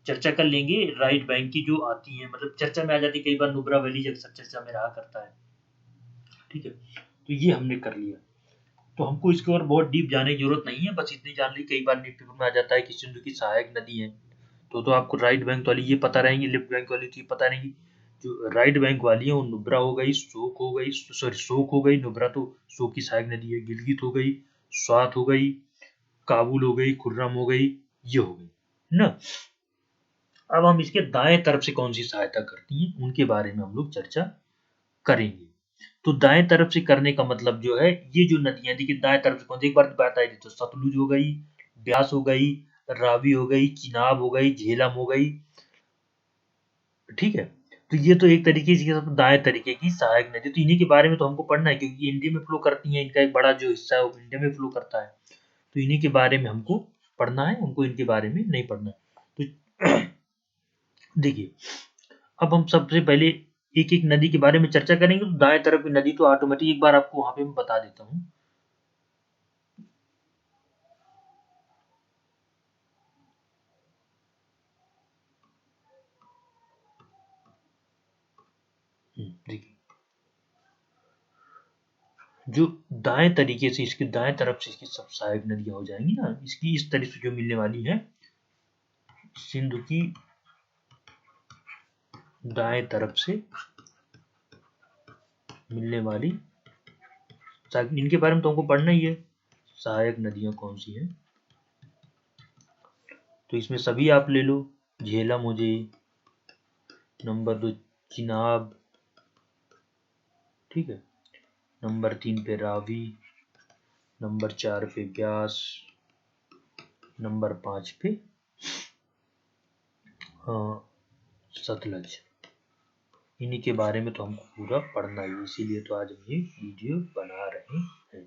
चर्चा कर लेंगे। राइट बैंक की जो आती है, मतलब चर्चा में आ जाती है, कई बार नुब्रा वैली अक्सर चर्चा में रहा करता है, ठीक है। तो ये हमने कर लिया, तो हमको इसके और बहुत डीप जाने की जरूरत नहीं है, बस इतनी जान ली। कई बार न्यूज़पेपर में आ जाता है कि सिंधु की सहायक नदी है, तो आपको राइट बैंक वाली ये पता रहेंगी, लेफ्ट बैंक वाली तो ये पता रहेंगी। जो राइट बैंक वाली है वो नुब्रा हो गई, शोक हो गई, सॉरी शोक हो गई, नुब्रा तो शोक की सहायक नदी है, गिलगित हो गई, स्वात हो गई, काबुल हो गई, खुर्रम हो गई, ये हो गई ना। अब हम इसके दाएं तरफ से कौन सी सहायता करती हैं उनके बारे में हम लोग चर्चा करेंगे। तो दाएं तरफ से करने का मतलब जो है, ये जो नदियां देखिए दाएं तरफ से कौन सी, एक बार बात आई थी, तो सतलुज हो गई, ब्यास हो गई, रावी हो गई, चिनाब हो गई, झेलम हो गई, ठीक है। तो ये तो एक तरीके से दाएं तरीके की सहायक नदी, तो इन्हीं के बारे में तो हमको पढ़ना है, क्योंकि इंडिया में फ्लो करती हैं, इनका एक बड़ा जो हिस्सा है वो इंडिया में फ्लो करता है, तो इन्हीं के बारे में हमको पढ़ना है, उनको इनके बारे में नहीं पढ़ना है। तो देखिए, अब हम सबसे पहले एक एक नदी के बारे में चर्चा करेंगे। तो दाएं तरफ की नदी तो ऑटोमेटिक एक बार आपको वहां पे मैं बता देता हूँ। देखिए, जो दाएं तरीके से इसके दाएं तरफ से इसकी सब सहायक नदियां हो जाएंगी ना, इसकी इस तरह से जो मिलने वाली है, सिंधु की दाएं तरफ से मिलने वाली, इनके बारे में तो हमको पढ़ना ही है, सहायक नदियां कौन सी हैं। तो इसमें सभी आप ले लो, झेलम मुझे, नंबर 2 चिनाब, ठीक है, नंबर 3 पे रावी, नंबर 4 पे ब्यास, नंबर 5 पे सतलज। इन्हीं के बारे में तो हमको पूरा पढ़ना है, इसीलिए तो आज हम ये वीडियो बना रहे हैं।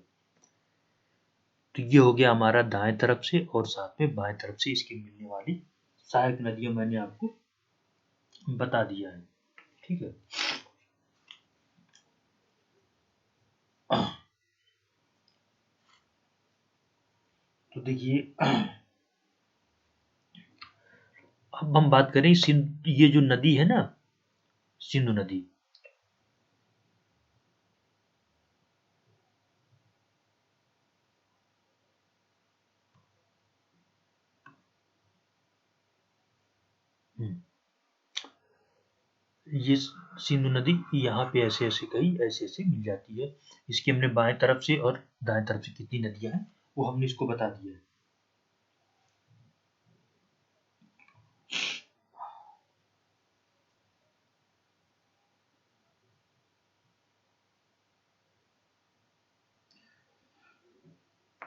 तो ये हो गया हमारा दाएं तरफ से, और साथ में बाएं तरफ से इसकी मिलने वाली सहायक नदियां मैंने आपको बता दिया है, ठीक है। तो देखिए, अब हम बात करें ये जो नदी है ना, सिंधु नदी, ये सिंधु नदी यहाँ पे ऐसे ऐसे कई ऐसे ऐसे मिल जाती है। इसकी हमने बाएं तरफ से और दाएं तरफ से कितनी नदियां हैं वो हमने इसको बता दिया है।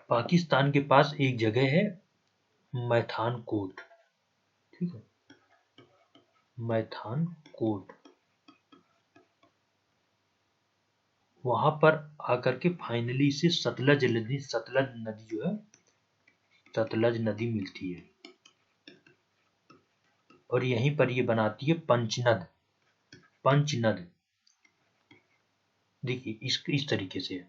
पाकिस्तान के पास एक जगह है मैथान कोट, ठीक है, मैथान कोट। वहां पर आकर के फाइनली से सतलज नदी जो है, सतलज नदी मिलती है, और यहीं पर ये बनाती है पंचनद। पंचनद देखिए इस तरीके से है।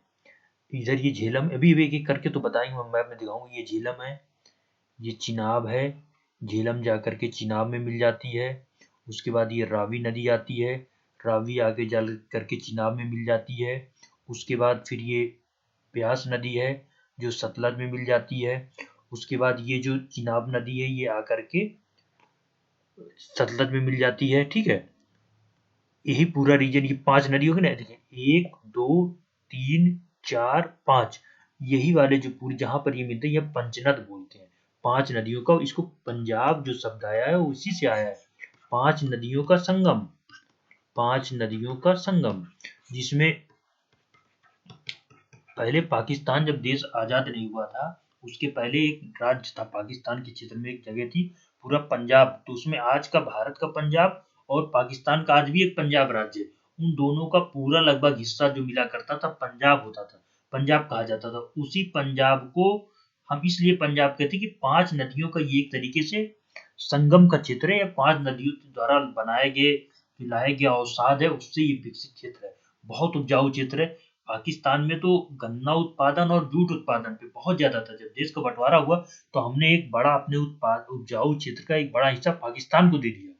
इधर ये झेलम, अभी एक एक करके तो बताएंगे, मैं मैप में दिखाऊंगा। ये झेलम है, ये चिनाब है, झेलम जा करके चिनाब में मिल जाती है। उसके बाद ये रावी नदी आती है, रावी आगे जा करके चिनाब में मिल जाती है। उसके बाद फिर ये ब्यास नदी है जो सतलज में मिल जाती है। उसके बाद ये जो चिनाब नदी है ये आकर के सतलज में मिल जाती है। ठीक है, यही पूरा रीजन, ये 5 नदी होगी ना, देखिए 1 2 3 4 5, यही वाले जो पूरी जहां पर ये मिलते हैं ये पंचनद बोलते हैं। 5 नदियों का, इसको पंजाब जो शब्द आया है उसी से आया है, 5 नदियों का संगम, 5 नदियों का संगम। जिसमें पहले पाकिस्तान जब देश आजाद नहीं हुआ था, उसके पहले एक राज्य था पाकिस्तान के क्षेत्र में, एक जगह थी पूरा पंजाब, तो उसमें आज का भारत का पंजाब और पाकिस्तान का आज भी एक पंजाब राज्य, उन दोनों का पूरा लगभग हिस्सा जो मिला करता था पंजाब होता था, पंजाब कहा जाता था। उसी पंजाब को हम इसलिए पंजाब कहते हैं कि 5 नदियों का ये एक तरीके से संगम का क्षेत्र है, या 5 नदियों द्वारा बनाए गए लाए गए अवसाद है, उससे ये विकसित क्षेत्र है, बहुत उपजाऊ क्षेत्र है। पाकिस्तान में तो गन्ना उत्पादन और जूट उत्पादन पे बहुत ज्यादा था। जब देश का बंटवारा हुआ तो हमने एक बड़ा अपने उपजाऊ क्षेत्र का एक बड़ा हिस्सा पाकिस्तान को दे दिया।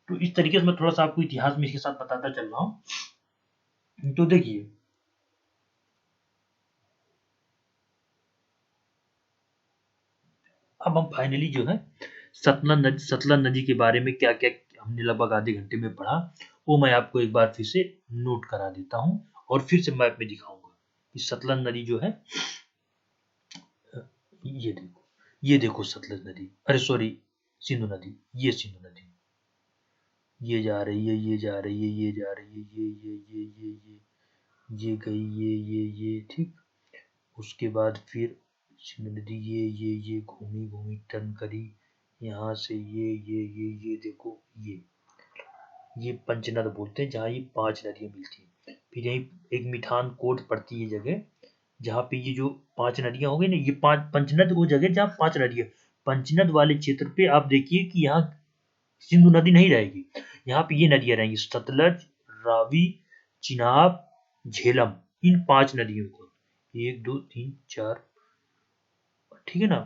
तो इस तरीके से मैं थोड़ा सा आपको इतिहास में इसके साथ बताता चल रहा हूँ। तो देखिए अब हम फाइनली जो है सतलज नदी के बारे में क्या क्या हमने लगभग आधे घंटे में पढ़ा, वो मैं आपको एक बार फिर से नोट करा देता हूँ और फिर से मैप में दिखाऊंगा कि सतलज नदी जो है, ये देखो सतलज नदी, अरे सॉरी सिंधु नदी, ये सिंधु नदी, ये जा रही है, ये जा रही है, ये जा रही है, ये गई, ये ठीक। उसके बाद फिर सिंधु नदी ये घूमी घूमी टर्न करी यहाँ से, ये देखो, ये पंचनद बोलते हैं जहाँ ये 5 नदियां मिलती हैं। फिर यही एक मिठान कोट पड़ती है जगह, जहाँ पे ये जो 5 नदियां हो गई ना, ये 5 पंचनद वो जगह जहाँ 5 नदियां, पंचनद वाले क्षेत्र पे आप देखिए कि यहाँ सिंधु नदी नहीं रहेगी, यहाँ पे ये नदियां रहेंगी, सतलज, रावी, चिनाब, झेलम, इन 5 नदियों को, 1 2 3 4, ठीक है ना,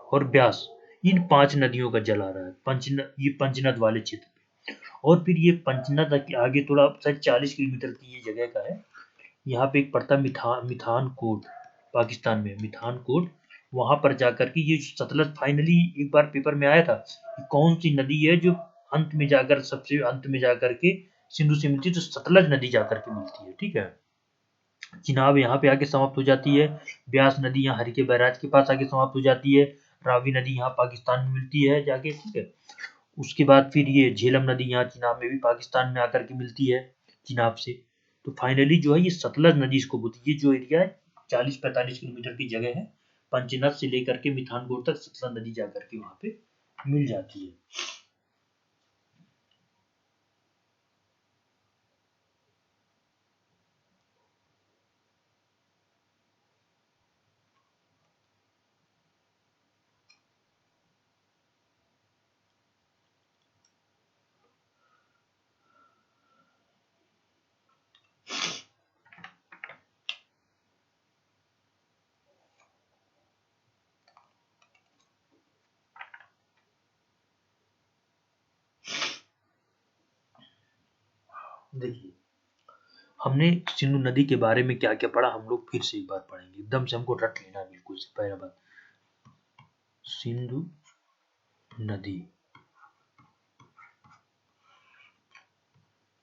और ब्यास, इन 5 नदियों का जल आ रहा है ये पंचनद वाले क्षेत्र पे। और फिर ये पंचनद आगे थोड़ा शायद 40 किलोमीटर की ये जगह का है। यहाँ पे एक पड़ता मिठान कोट, पाकिस्तान में मिठान कोट, वहां पर जाकर के ये सतलज फाइनली एक बार पेपर में आया था कि कौन सी नदी है जो अंत में जाकर, सबसे अंत में जाकर के सिंधु से मिलती है, तो सतलज नदी जाकर के मिलती है। ठीक है, चिनाब यहाँ पे आके समाप्त हो जाती है, ब्यास नदी यहाँ हरिके बैराज के पास आके समाप्त हो जाती है, रावी नदी यहाँ पाकिस्तान में मिलती है जाके। ठीक है, उसके बाद फिर ये झेलम नदी यहाँ चिनाब में भी पाकिस्तान में आकर के मिलती है चिनाब से। तो फाइनली जो है ये सतलज नदी इसको बोलती है। ये जो एरिया है 40-45 किलोमीटर की जगह है, पंचनद से लेकर के मिठानकोट तक सतलज नदी जाकर के वहां पे मिल जाती है। देखिए हमने सिंधु नदी के बारे में क्या क्या पढ़ा, हम लोग फिर से एक बार पढ़ेंगे, एकदम से हमको रट लेना बिल्कुल से। पहला बात, सिंधु नदी,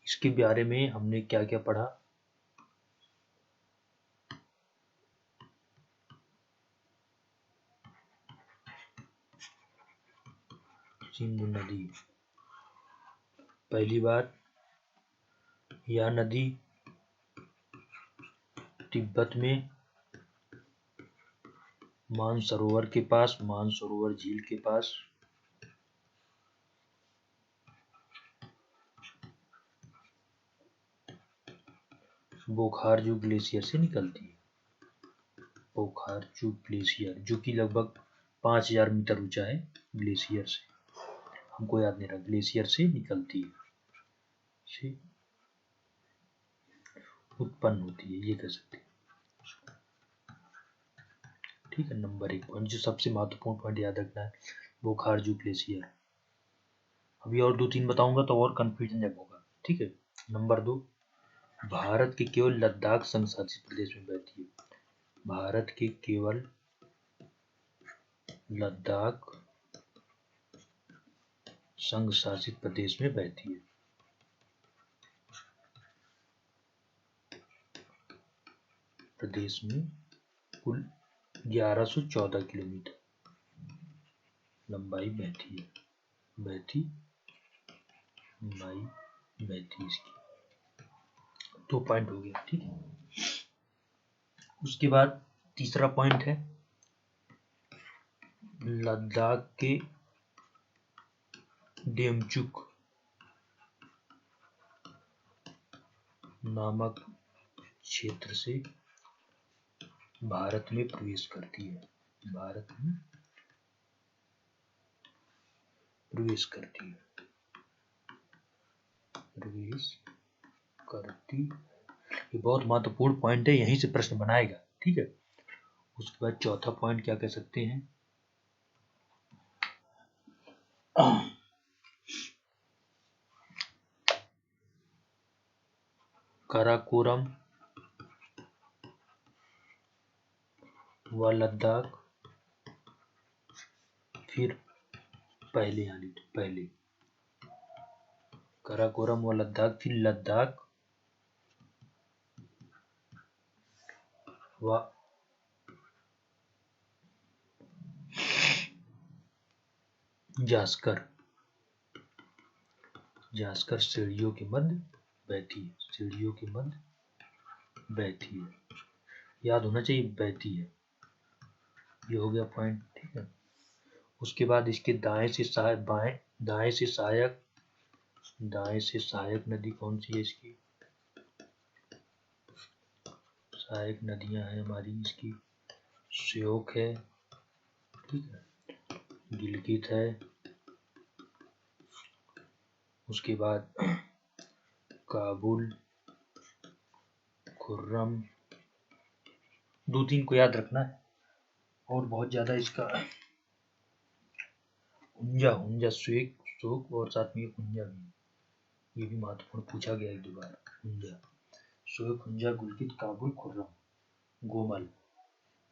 इसके बारे में हमने क्या क्या पढ़ा। सिंधु नदी, पहली बात, यह नदी तिब्बत में मानसरोवर के पास, मानसरोवर झील के पास बोखारजू ग्लेशियर से निकलती है। बोखारजू ग्लेशियर जो कि लगभग 5000 मीटर ऊंचा है, ग्लेशियर से, हमको याद नहीं रहा, ग्लेशियर से निकलती है। उत्पन्न होती है, ये कह सकते हैं। ठीक है, नंबर 1 पॉइंट जो सबसे महत्वपूर्ण पॉइंट याद रखना है, बोखारजू ग्लेशियर। अभी और 2-3 बताऊंगा तो और कंफ्यूजन जब होगा। ठीक है, नंबर 2, भारत के केवल लद्दाख संघ शासित प्रदेश में बहती है। भारत के केवल लद्दाख संघ शासित प्रदेश में बहती है। प्रदेश में कुल 1114 किलोमीटर लंबाई बहती है, बहती इसकी। 2 पॉइंट हो गया। ठीक है, उसके बाद तीसरा पॉइंट है लद्दाख के डेमचुक नामक क्षेत्र से भारत में प्रवेश करती है। भारत में प्रवेश करती है, ये बहुत महत्वपूर्ण पॉइंट है, यहीं से प्रश्न बनाएगा। ठीक है, उसके बाद चौथा पॉइंट क्या कह सकते हैं, काराकोरम व लद्दाख, फिर पहले काराकोरम व लद्दाख, फिर लद्दाख व जास्कर श्रेणियों के मध्य बहती है। याद होना चाहिए, बहती है। ये हो गया पॉइंट। ठीक है, उसके बाद इसके दाएं से सहायक नदी कौन सी है इसकी? सहायक नदियां हैं हमारी इसकी, श्योक है, ठीक है, गिलगित है, उसके बाद काबुल, खुर्रम, 2-3 को याद रखना है, और बहुत ज्यादा इसका हुंजा शोक और साथ में हुंजा भी, ये भी महत्वपूर्ण पूछा गया एक 2 बार। हुंजा, गुलगित, काबुल, खुर्रम, गोमल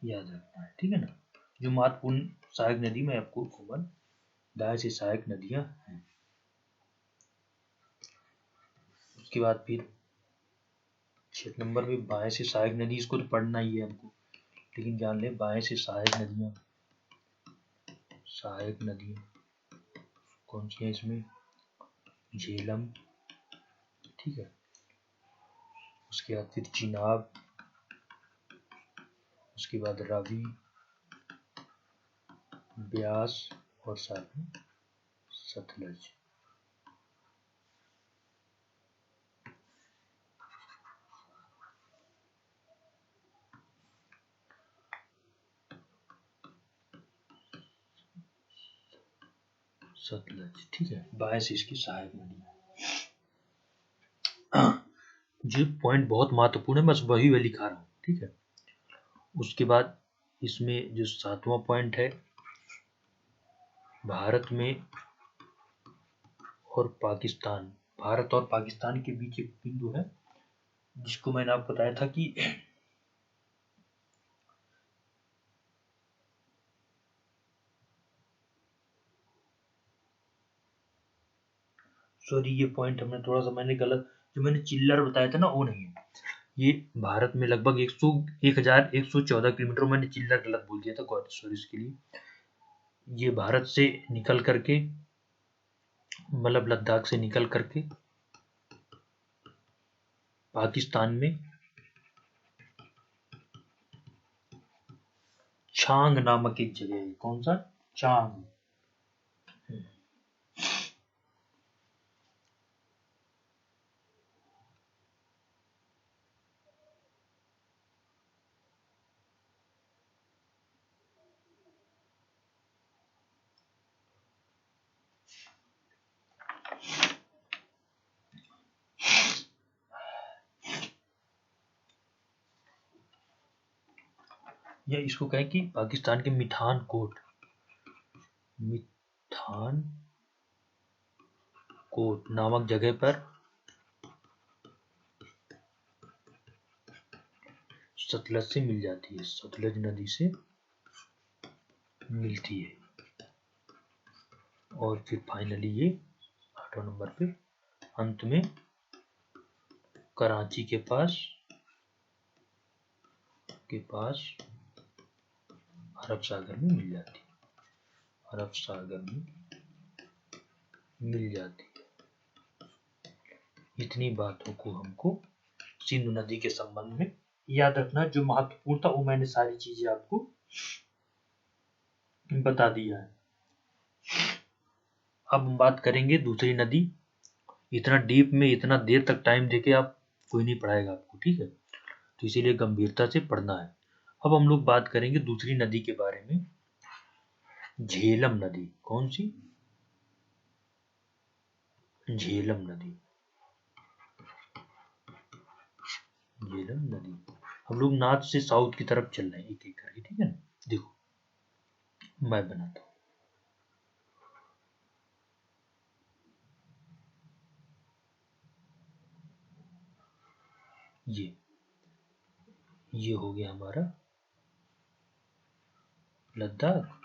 याद रखना है। ठीक है ना, जो महत्वपूर्ण सहायक नदी में आपको गोमल, दाएं से सहायक नदियां हैं। उसके बाद फिर 6 नंबर पे बाएं से सहायक नदी, इसको तो पढ़ना ही है हमको, लेकिन जान ले बाएं से सहायक नदियां कौन सी है इसमें? झेलम, ठीक है, उसके बाद फिर चिनाब, उसके बाद रावी, ब्यास और साथ में सतलज। ठीक है, बाएं से इसकी सहायक नदी। जो पॉइंट बहुत महत्वपूर्ण है, बस वही मैं लिखा रहा हूँ। ठीक है, उसके बाद इसमें जो 7वां पॉइंट है, भारत और पाकिस्तान के बीच एक बिंदु है, जिसको मैंने आपको बताया था कि सॉरी, ये पॉइंट हमने थोड़ा सा मैंने गलत, जो मैंने चिल्लर बताया था ना, वो नहीं है। ये भारत में लगभग 1114 किलोमीटर, मैंने चिल्लर गलत बोल दिया था, सॉरी इसके लिए। ये भारत से निकल करके, मतलब लद्दाख से निकल करके पाकिस्तान में छांग नामक एक जगह है। कौन सा? चांग। या इसको कहें कि पाकिस्तान के मिठान कोट नामक जगह पर सतलज से मिल जाती है, सतलज नदी से मिलती है। और फिर फाइनली ये 8वें नंबर पे अंत में कराची के पास अरब सागर में मिल जाती है, अरब सागर में मिल जाती है। इतनी बातों को हमको सिंधु नदी के संबंध में याद रखना। जो महत्वपूर्ण था वो मैंने सारी चीजें आपको बता दिया है। अब हम बात करेंगे दूसरी नदी। इतना डीप में इतना देर तक टाइम देके आप कोई नहीं पढ़ाएगा आपको, ठीक है, तो इसीलिए गंभीरता से पढ़ना है। अब हम लोग बात करेंगे दूसरी नदी के बारे में, झेलम नदी। कौन सी? झेलम नदी। झेलम नदी। हम लोग नॉर्थ से साउथ की तरफ चल रहे हैं एक एक करके, ठीक है ना। देखो मैं बनाता हूं। ये हो गया हमारा लद्दाख,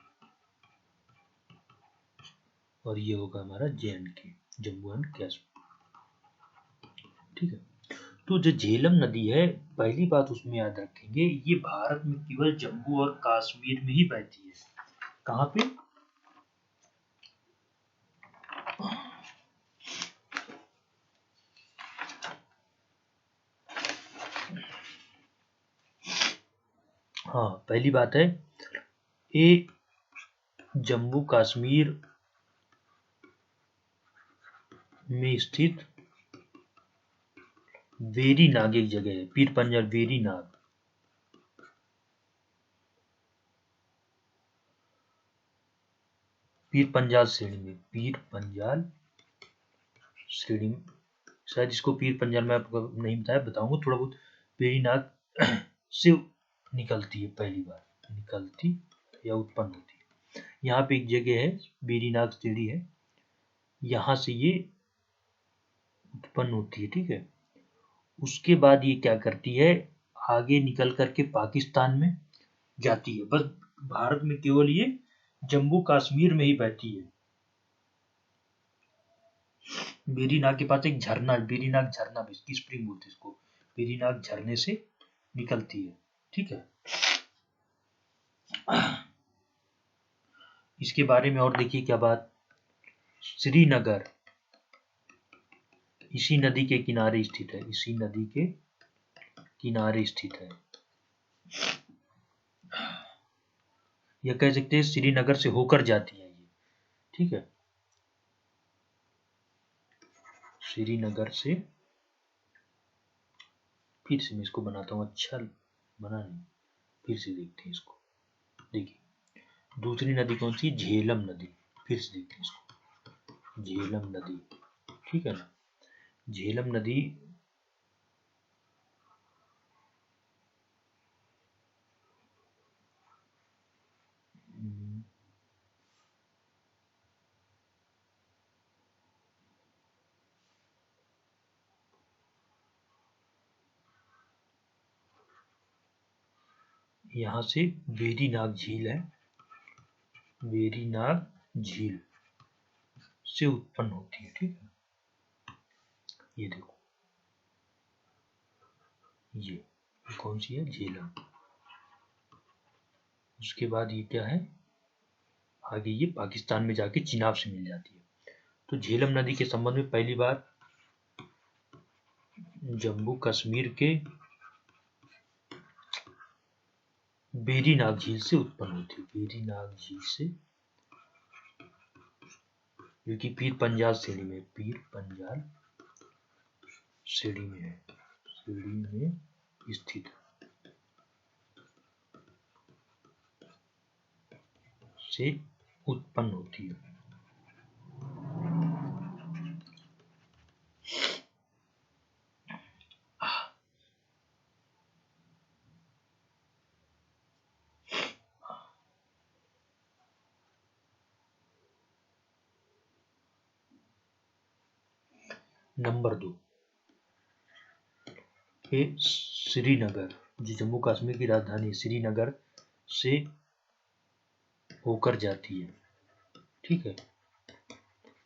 और ये होगा हमारा JNK, जम्मू एंड कश्मीर, ठीक है। तो जो झेलम नदी है, पहली बात उसमें याद रखेंगे, ये भारत में केवल जम्मू और कश्मीर में ही बहती है। कहाँ पे? हाँ, पहली बात है ये जम्मू कश्मीर में स्थित वेरी नाग एक जगह है, पीर पंजाल वेरी नाग। पीर पंजाल श्रेणी में, पीर पंजाल श्रेणी में, शायद इसको पीर पंजाल में आपको नहीं बताया, बताऊंगा थोड़ा बहुत। वेरी नाग से निकलती है, पहली बार निकलती या उत्पन्न होती है। यहाँ पे एक जगह है वेरी नाग श्रेणी है, यहाँ से ये उत्पन्न होती है, ठीक है। उसके बाद ये क्या करती है, आगे निकल करके पाकिस्तान में जाती है। बस भारत में केवल ये जम्मू कश्मीर में ही बहती है। वेरीनाग के पास एक झरना, वेरीनाग झरना, इसकी स्प्रिंग बोलते हैं इसको, वेरीनाग झरने से निकलती है, ठीक है। इसके बारे में और देखिए क्या बात, श्रीनगर इसी नदी के किनारे स्थित है, इसी नदी के किनारे स्थित है। यह कह सकते हैं श्रीनगर से होकर जाती है ये, ठीक है। श्रीनगर से, फिर से मैं इसको बनाता हूँ, अच्छा बना नहीं, फिर से देखते हैं इसको। देखिए दूसरी नदी कौन सी? झेलम नदी। फिर से देखते हैं इसको, झेलम नदी, ठीक है ना। झेलम नदी यहाँ से वेरीनाग झील है, वेरीनाग झील से उत्पन्न होती है, ठीक है। ये देखो, ये कौन सी है? झेलम। उसके बाद ये क्या है, आगे ये पाकिस्तान में जाके चिनाब से मिल जाती है। तो झेलम नदी के संबंध में पहली बार जम्मू कश्मीर के वेरीनाग झील से उत्पन्न होती है, वेरीनाग झील से, जो कि पीर पंजाल श्रेणी में, पीर पंजाल श्रेणी में है, श्रेणी में स्थित से उत्पन्न होती है। नंबर 2 ये श्रीनगर, जो जम्मू कश्मीर की राजधानी श्रीनगर से होकर जाती है। ठीक है,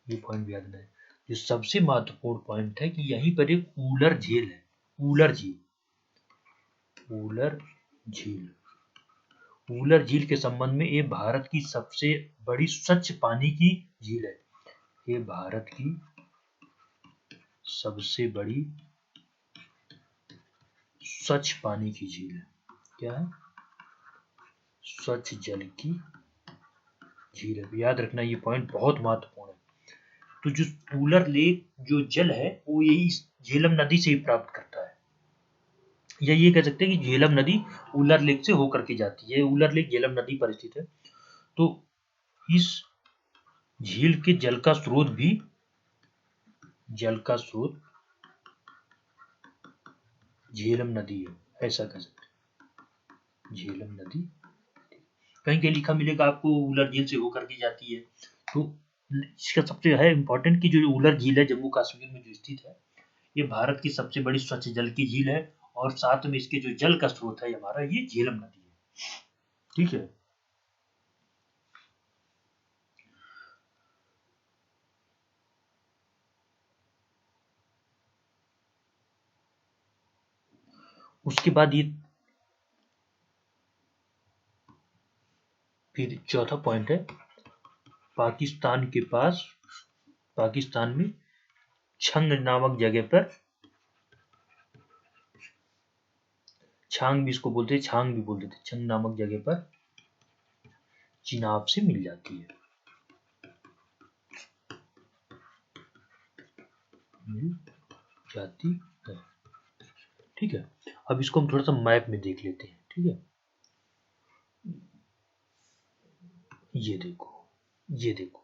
ये पॉइंट याद रखना है। जो सबसे महत्वपूर्ण पॉइंट है कि यहीं पर एक ऊलर झील है। ऊलर झील, ऊलर झील, ऊलर झील के संबंध में ये भारत की सबसे बड़ी स्वच्छ पानी की झील है। ये भारत की सबसे बड़ी स्वच्छ पानी की झील है। क्या है? स्वच्छ जल की झील है। याद रखना, ये पॉइंट बहुत महत्वपूर्ण है। तो जो ऊलर लेक जो जल है वो यही झेलम नदी से ही प्राप्त करता है, या ये कह सकते हैं कि झेलम नदी ऊलर लेक से होकर के जाती है। ऊलर लेक झेलम नदी पर स्थित है। तो इस झील के जल का स्रोत भी, जल का स्रोत झेलम नदी है, ऐसा कह सकते हैं। झेलम नदी कहीं कहीं लिखा मिलेगा आपको ऊलर झील से होकर के जाती है। तो इसका सबसे है इम्पोर्टेंट कि जो ऊलर झील है जम्मू कश्मीर में जो स्थित है, ये भारत की सबसे बड़ी स्वच्छ जल की झील है, और साथ में इसके जो जल का स्रोत है हमारा, ये झेलम नदी है। ठीक है, उसके बाद ये फिर चौथा पॉइंट है, पाकिस्तान के पास, पाकिस्तान में छंग नामक जगह पर, छांग भी इसको बोलते हैं, छांग भी बोलते थे, छंग नामक जगह पर चिनाब से मिल जाती है, मिल जाती है। ठीक है, अब इसको हम थोड़ा सा मैप में देख लेते हैं। ठीक है, ये देखो, ये देखो,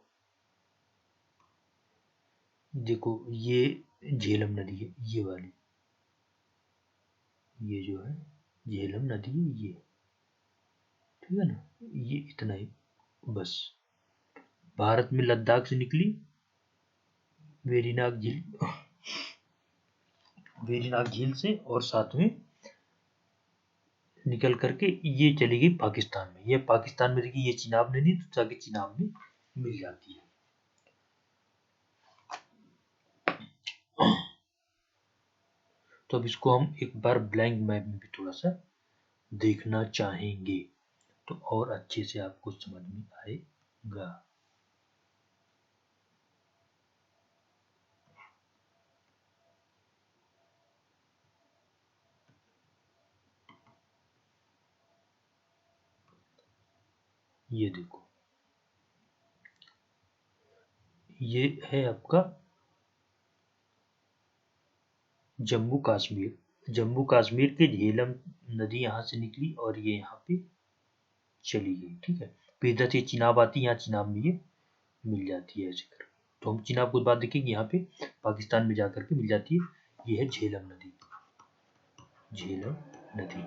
देखो ये झेलम नदी है, ये वाली, ये जो है झेलम नदी है ये। ठीक है ना, ये इतना ही बस। भारत में लद्दाख से निकली वेरीनाग झील, वेरीनाग झील से, और साथ में निकल करके ये चली गई पाकिस्तान में। ये पाकिस्तान में देखिए, ये चिनाब नदी तो जाके चिनाब में मिल जाती है। तो अब इसको हम एक बार ब्लैंक मैप में भी थोड़ा सा देखना चाहेंगे, तो और अच्छे से आपको समझ में आएगा। ये देखो, ये है आपका जम्मू कश्मीर। जम्मू कश्मीर के झेलम नदी यहाँ से निकली और ये यहाँ पे चली गई। ठीक है, फिर इधर से चिनाब आती है, यहाँ चिनाब में ये मिल जाती है ऐसे कर। तो हम चिनाब को बाद देखेंगे, यहाँ पे पाकिस्तान में जाकर के मिल जाती है। ये है झेलम नदी, झेलम नदी।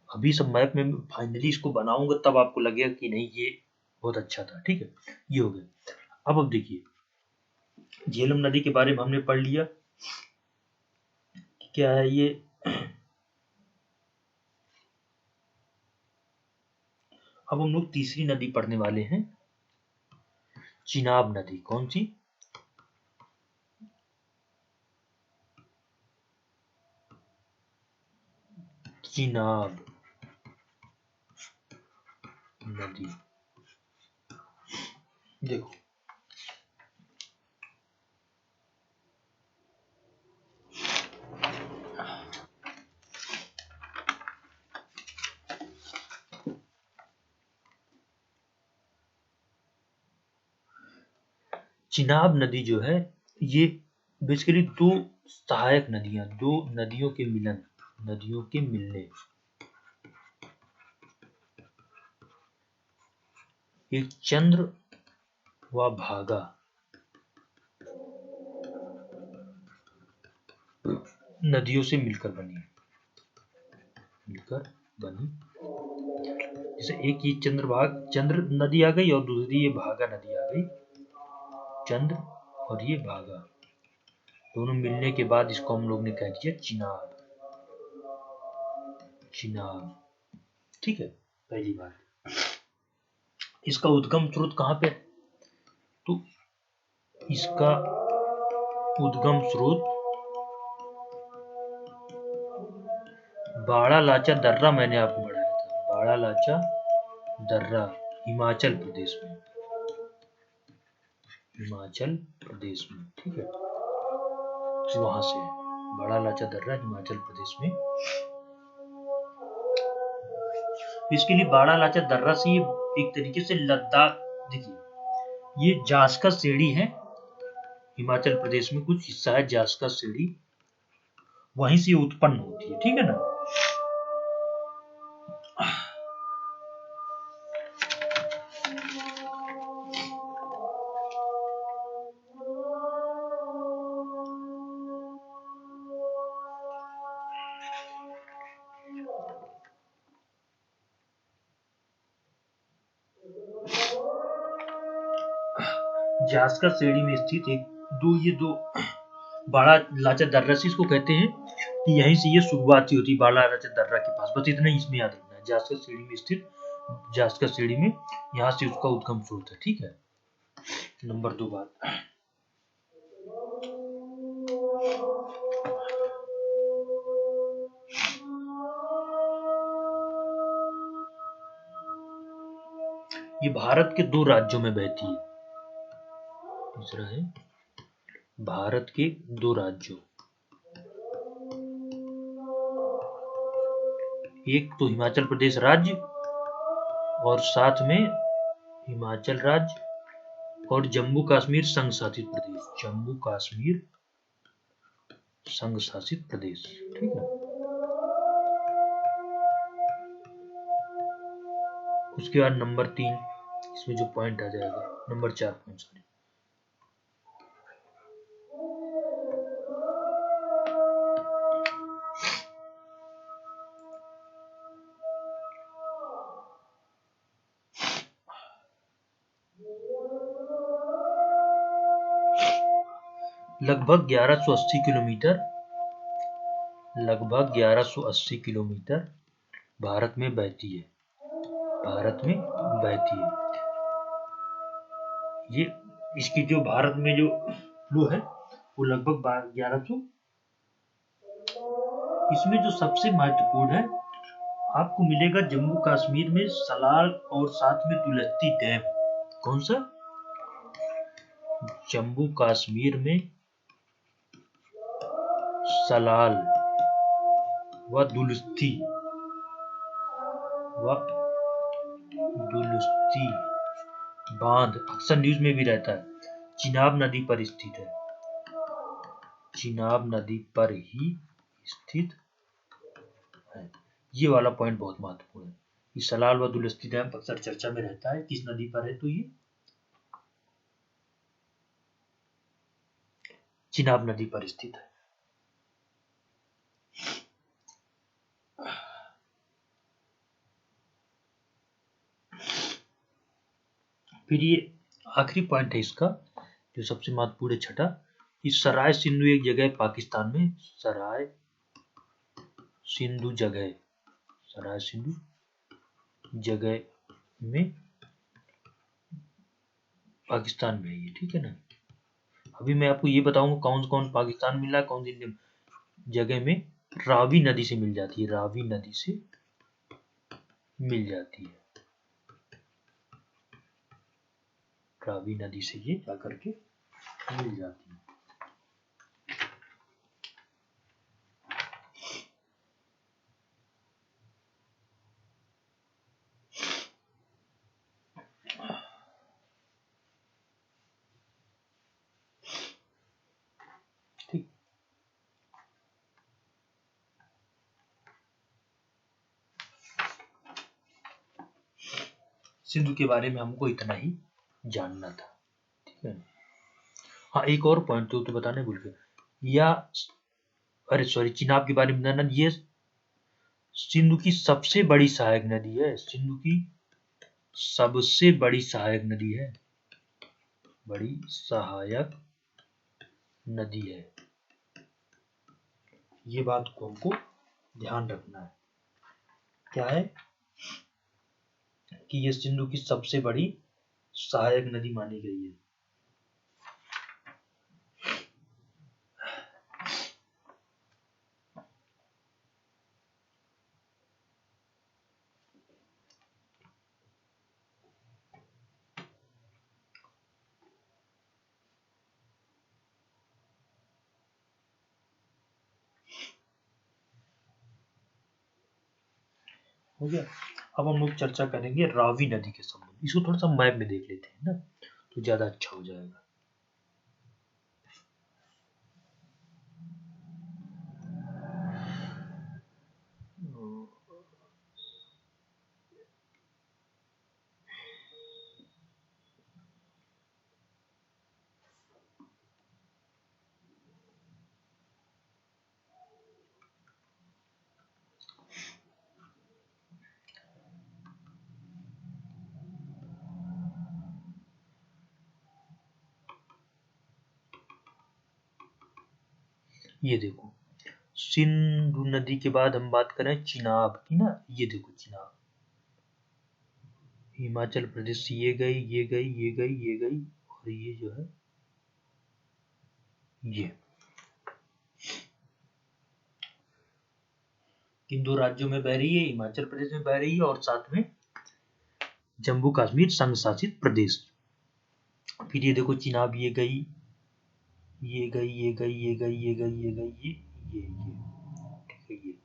अभी सब मैप में फाइनली इसको बनाऊंगा, तब आपको लगेगा कि नहीं ये बहुत अच्छा था। ठीक है, ये हो गया। अब देखिए, झेलम नदी के बारे में हमने पढ़ लिया, क्या है ये। अब हम लोग तीसरी नदी पढ़ने वाले हैं, चिनाब नदी। कौन सी? चिनाब नदी। देखो, चिनाब नदी जो है, ये बेसिकली दो सहायक नदियां, दो नदियों के मिलन, नदियों के मिलने, एक चंद्र व भागा नदियों से मिलकर बनी, मिलकर बनी। जैसे एक ये चंद्र नदी आ गई और दूसरी ये भागा नदी आ गई। चंद्र और ये भागा, दोनों मिलने के बाद इसको हम लोग ने कह दिया चिनाब। चिनाब, ठीक है। पहली बात, इसका उद्गम स्रोत कहाँ पे है? तो इसका उद्गम स्रोत बाड़ा लाचा दर्रा, मैंने आपको बताया था, बाड़ा लाचा दर्रा हिमाचल प्रदेश में, हिमाचल प्रदेश में, ठीक है। वहां से बड़ा लाचा दर्रा हिमाचल प्रदेश में। इसके लिए बाड़ा लाचा दर्रा से ये एक तरीके से लद्दाख, देखिए ये जास्कर सीढ़ी है, हिमाचल प्रदेश में कुछ हिस्सा है जास्कर सीढ़ी, वहीं से उत्पन्न होती है, ठीक है ना। जास्कर श्रेणी में स्थित ये दो बाड़ा लाचा दर्रा से इसको कहते हैं कि यहीं से ये शुरुआत होती है बाड़ा लाचा दर्रा के पास, बस इतना ही इसमें याद रखना है। जास्कर श्रेणी में स्थित, जास्कर श्रेणी में, यहाँ से उसका उद्गम स्रोत है, ठीक है। नंबर 2 बात, ये भारत के 2 राज्यों में बहती है। दूसरा है भारत के 2 राज्यों, एक तो हिमाचल प्रदेश राज्य और साथ में हिमाचल राज्य और जम्मू कश्मीर संघ शासित प्रदेश, जम्मू कश्मीर संघ शासित प्रदेश, ठीक है। उसके बाद नंबर 3, इसमें जो पॉइंट आ जाएगा, नंबर 4 पॉइंट, सॉरी, लगभग 1180 किलोमीटर, लगभग 1180 किलोमीटर भारत में बहती है, भारत में बहती है। ये इसकी जो भारत में जो फ्लो है वो लगभग 1100। इसमें जो सबसे महत्वपूर्ण है आपको मिलेगा जम्मू कश्मीर में सलाल और साथ में दुलस्ती डैम। कौन सा? जम्मू कश्मीर में सलाल व दुलस्ती बांध अक्सर न्यूज में भी रहता है, चिनाब नदी पर स्थित है, चिनाब नदी पर ही स्थित है। ये वाला पॉइंट बहुत महत्वपूर्ण है। ये सलाल व दुलस्ती डैम अक्सर चर्चा में रहता है, किस नदी पर है? तो ये चिनाब नदी पर स्थित है। फिर ये आखिरी पॉइंट है इसका जो सबसे महत्वपूर्ण है, छठा, इस सराय सिंधु एक जगह है पाकिस्तान में, सराय सिंधु जगह, सराय सिंधु जगह में पाकिस्तान में है ये, ठीक है ना। अभी मैं आपको ये बताऊंगा कौन कौन पाकिस्तान मिला, कौन सी जगह में रावी नदी से मिल जाती है, रावी नदी से मिल जाती है, रावी नदी से ये जाकर के मिल जाती है। ठीक, सिंधु के बारे में हमको इतना ही जानना था, ठीक है। हाँ, एक और पॉइंट तो बताने भूल गया, या अरे सॉरी, चिनाब के बारे में बताना, ये सिंधु की सबसे बड़ी सहायक नदी है, सिंधु की सबसे बड़ी सहायक नदी है, बड़ी सहायक नदी है। ये बात को हमको ध्यान रखना है। क्या है कि ये सिंधु की सबसे बड़ी सहायक नदी मानी गई है। हो गया। अब हम लोग चर्चा करेंगे रावी नदी के संबंध। इसको थोड़ा सा मैप में देख लेते हैं ना, तो ज्यादा अच्छा हो जाएगा। ये देखो, सिंधु नदी के बाद हम बात करें चिनाब की ना। ये देखो चिनाब, हिमाचल प्रदेश से ये गई, ये गई, ये गई, ये गई, और ये जो है ये किन दो राज्यों में बह रही है? हिमाचल प्रदेश में बह रही है, और साथ में जम्मू कश्मीर संघ शासित प्रदेश। फिर ये देखो चिनाब, ये गई, ये गई, ये गई, ये गई, ये गई, ये गई, ये ठीक है ये।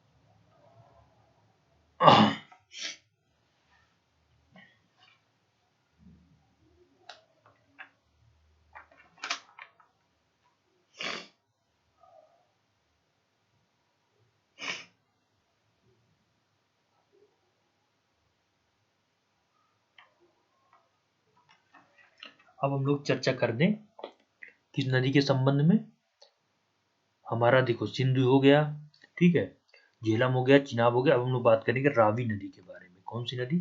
अब हम लोग चर्चा कर दें किस नदी के संबंध में। हमारा देखो सिंधु हो गया, ठीक है, झेलम हो गया, चिनाब हो गया। अब हम लोग बात करेंगे रावी नदी के बारे में। कौन सी नदी?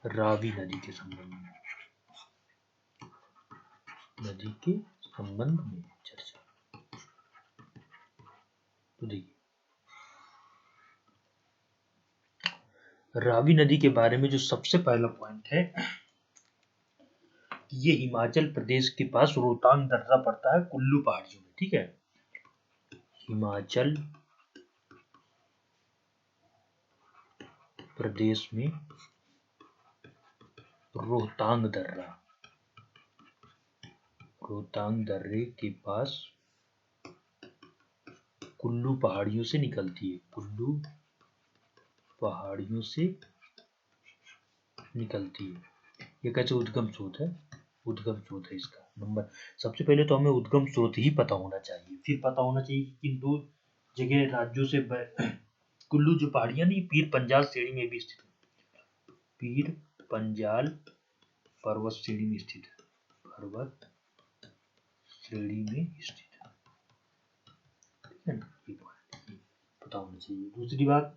रावी नदी के संबंध में, नदी के संबंध में चर्चा। तो देखिए, रावी नदी के बारे में जो सबसे पहला पॉइंट है, ये हिमाचल प्रदेश के पास रोहतांग दर्रा पड़ता है कुल्लू पहाड़ियों में, ठीक है। हिमाचल प्रदेश में रोहतांग दर्रा, रोहतांग दर्रे के पास कुल्लू पहाड़ियों से निकलती है, कुल्लू पहाड़ियों से निकलती है। ये कैसे उद्गम स्रोत है? उद्गम स्रोत है इसका नंबर, सबसे पहले तो हमें उद्गम स्रोत ही पता होना चाहिए। फिर पता होना चाहिए कि किन दो जगह राज्यों से कुल्लू जो पहाड़ियां नहीं, पीर पंजाल श्रेणी में भी स्थित है। पीर पंजाल पर्वत श्रेणी में स्थित है, पर्वत श्रेणी में स्थित है, ठीक है ना। ये पॉइंट पता होना चाहिए। दूसरी बात,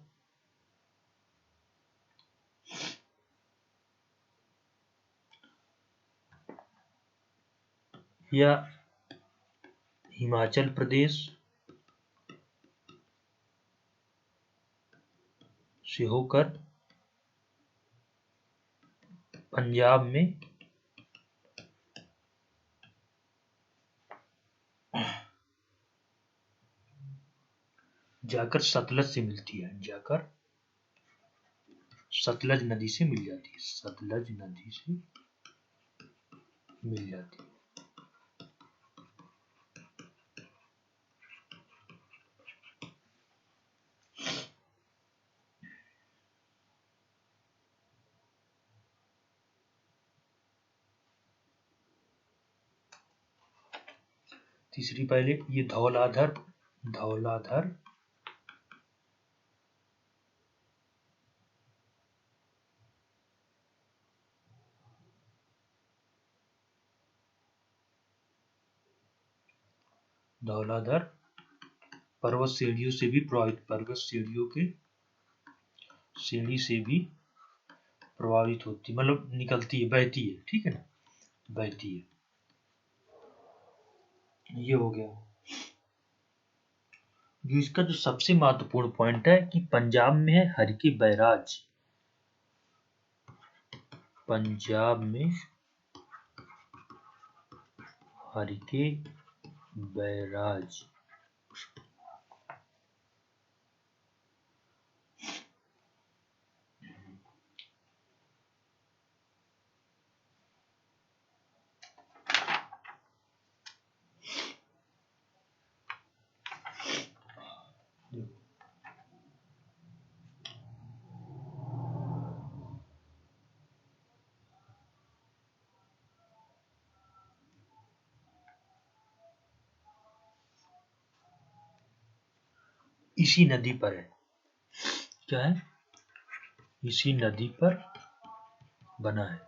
या हिमाचल प्रदेश से होकर पंजाब में जाकर सतलज से मिलती है, जाकर सतलज नदी से मिल जाती है, सतलज नदी से मिल जाती है। तीसरी, पहले ये धौलाधर, धौलाधर धौलाधर पर्वत श्रेणियों से भी प्रभावित, पर्वत श्रेणियों के श्रेणी से भी प्रभावित होती, मतलब निकलती है, बहती है, ठीक है ना, बहती है। ये हो गया। जो इसका जो सबसे महत्वपूर्ण पॉइंट है कि पंजाब में है हरिके बैराज, पंजाब में हरिके बैराज। इसी नदी पर है, क्या है, इसी नदी पर बना है,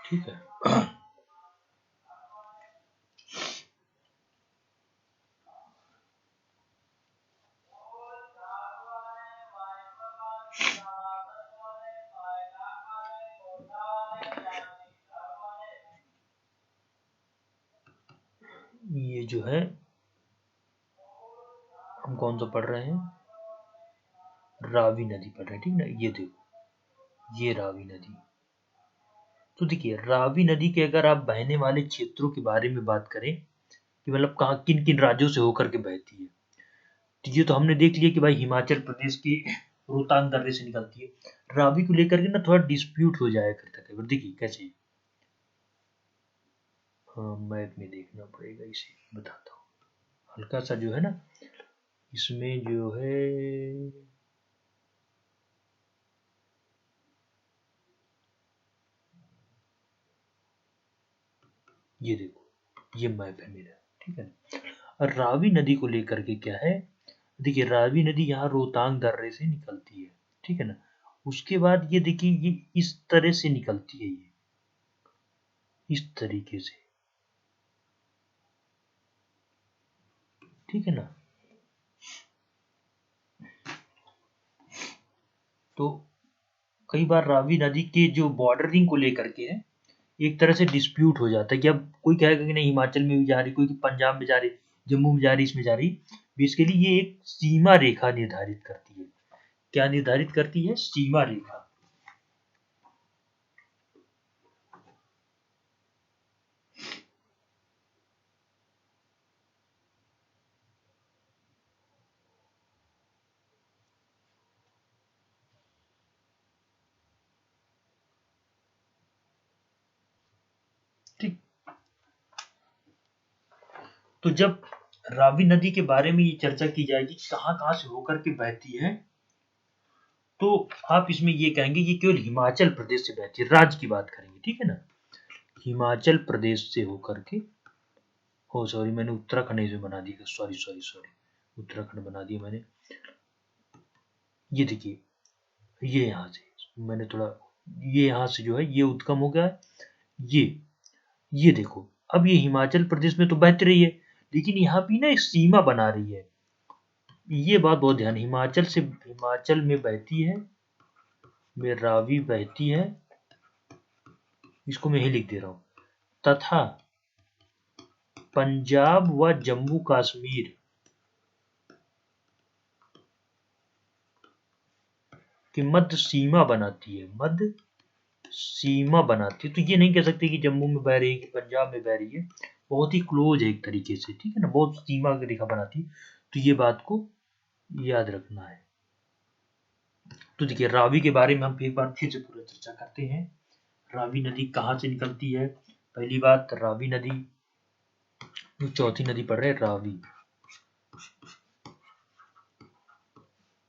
ठीक है। ये जो है हम कौन सा पढ़ रहे हैं, रावी नदी पढ़ रहे हैं, ठीक ना। ये देखो ये रावी नदी। तो देखिए रावी नदी के अगर आप बहने वाले क्षेत्रों के बारे में बात करें कि मतलब कहाँ किन किन राज्यों से होकर के बहती है, तो ये तो हमने देख लिया कि भाई हिमाचल प्रदेश की रोहतांग दर्रे से निकलती है। रावी को लेकर के ना थोड़ा डिस्प्यूट हो जाया करता है, देखिए कैसे, हाँ मैप में देखना पड़ेगा, इसे बताता हूँ। हल्का सा जो है ना इसमें जो है, ये देखो ये मैप है मेरा, ठीक है। और रावी नदी को लेकर के क्या है, देखिए रावी नदी यहाँ रोहतांग दर्रे से निकलती है, ठीक है ना। उसके बाद ये देखिए ये इस तरह से निकलती है, ये इस तरीके से, ठीक है ना। तो कई बार रावी नदी के जो बॉर्डरिंग को लेकर के है एक तरह से डिस्प्यूट हो जाता है कि अब कोई कहेगा कि नहीं हिमाचल में भी जा रही, कोई पंजाब में जा रही, जम्मू में जा रही, इसमें जा रही। बेसिकली ये एक सीमा रेखा निर्धारित करती है, क्या निर्धारित करती है, सीमा रेखा। ठीक, तो जब रावी नदी के बारे में ये चर्चा की जाएगी कहां कहां से होकर के बहती है, तो आप इसमें ये कहेंगे ये केवल हिमाचल प्रदेश से बहती है, राज्य की बात करेंगे, ठीक है ना। हिमाचल प्रदेश से होकर के, हो सॉरी मैंने उत्तराखंड से बना दिया, सॉरी सॉरी सॉरी, उत्तराखंड बना दिया मैंने। ये देखिए ये यहाँ से मैंने थोड़ा, ये यहाँ से जो है ये उद्गम हो गया है, ये देखो अब ये हिमाचल प्रदेश में तो बहती रही है, लेकिन यहाँ भी ना एक सीमा बना रही है। ये बात बहुत ध्यान, हिमाचल से हिमाचल में बहती है, में रावी बहती है, इसको मैं ही लिख दे रहा हूं, तथा पंजाब व जम्मू कश्मीर की मध्य सीमा बनाती है, मध्य सीमा बनाती है। तो ये नहीं कह सकते कि जम्मू में बह रही है कि पंजाब में बह रही है, बहुत ही क्लोज है एक तरीके से, ठीक है ना, बहुत सीमा की रेखा बनाती है। तो ये बात को याद रखना है। तो देखिए रावी के बारे में हम एक बार फिर से पूरा चर्चा करते हैं। रावी नदी कहाँ से निकलती है, पहली बात रावी नदी, जो चौथी नदी पढ़ रहे हैं रावी,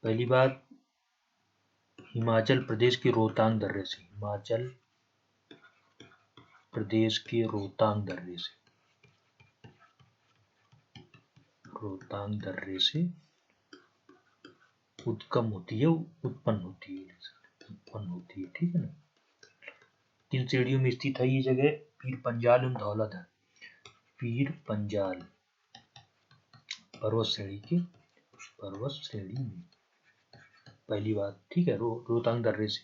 पहली बात हिमाचल प्रदेश के रोहतांग दर्रे से, हिमाचल प्रदेश के रोहतांग दर्रे से, रोहतांग दर्रे से उद्गम होती है, उत्पन्न होती है, उत्पन्न होती है, ठीक है ना। किन श्रेणियों में स्थित है ये जगह, पीर पंजाल एवं धौलाधर, पीर पंजाल पर्वत श्रेणी के, पर्वत श्रेणी में, पहली बात, ठीक है। रोहतांग दर्रे से,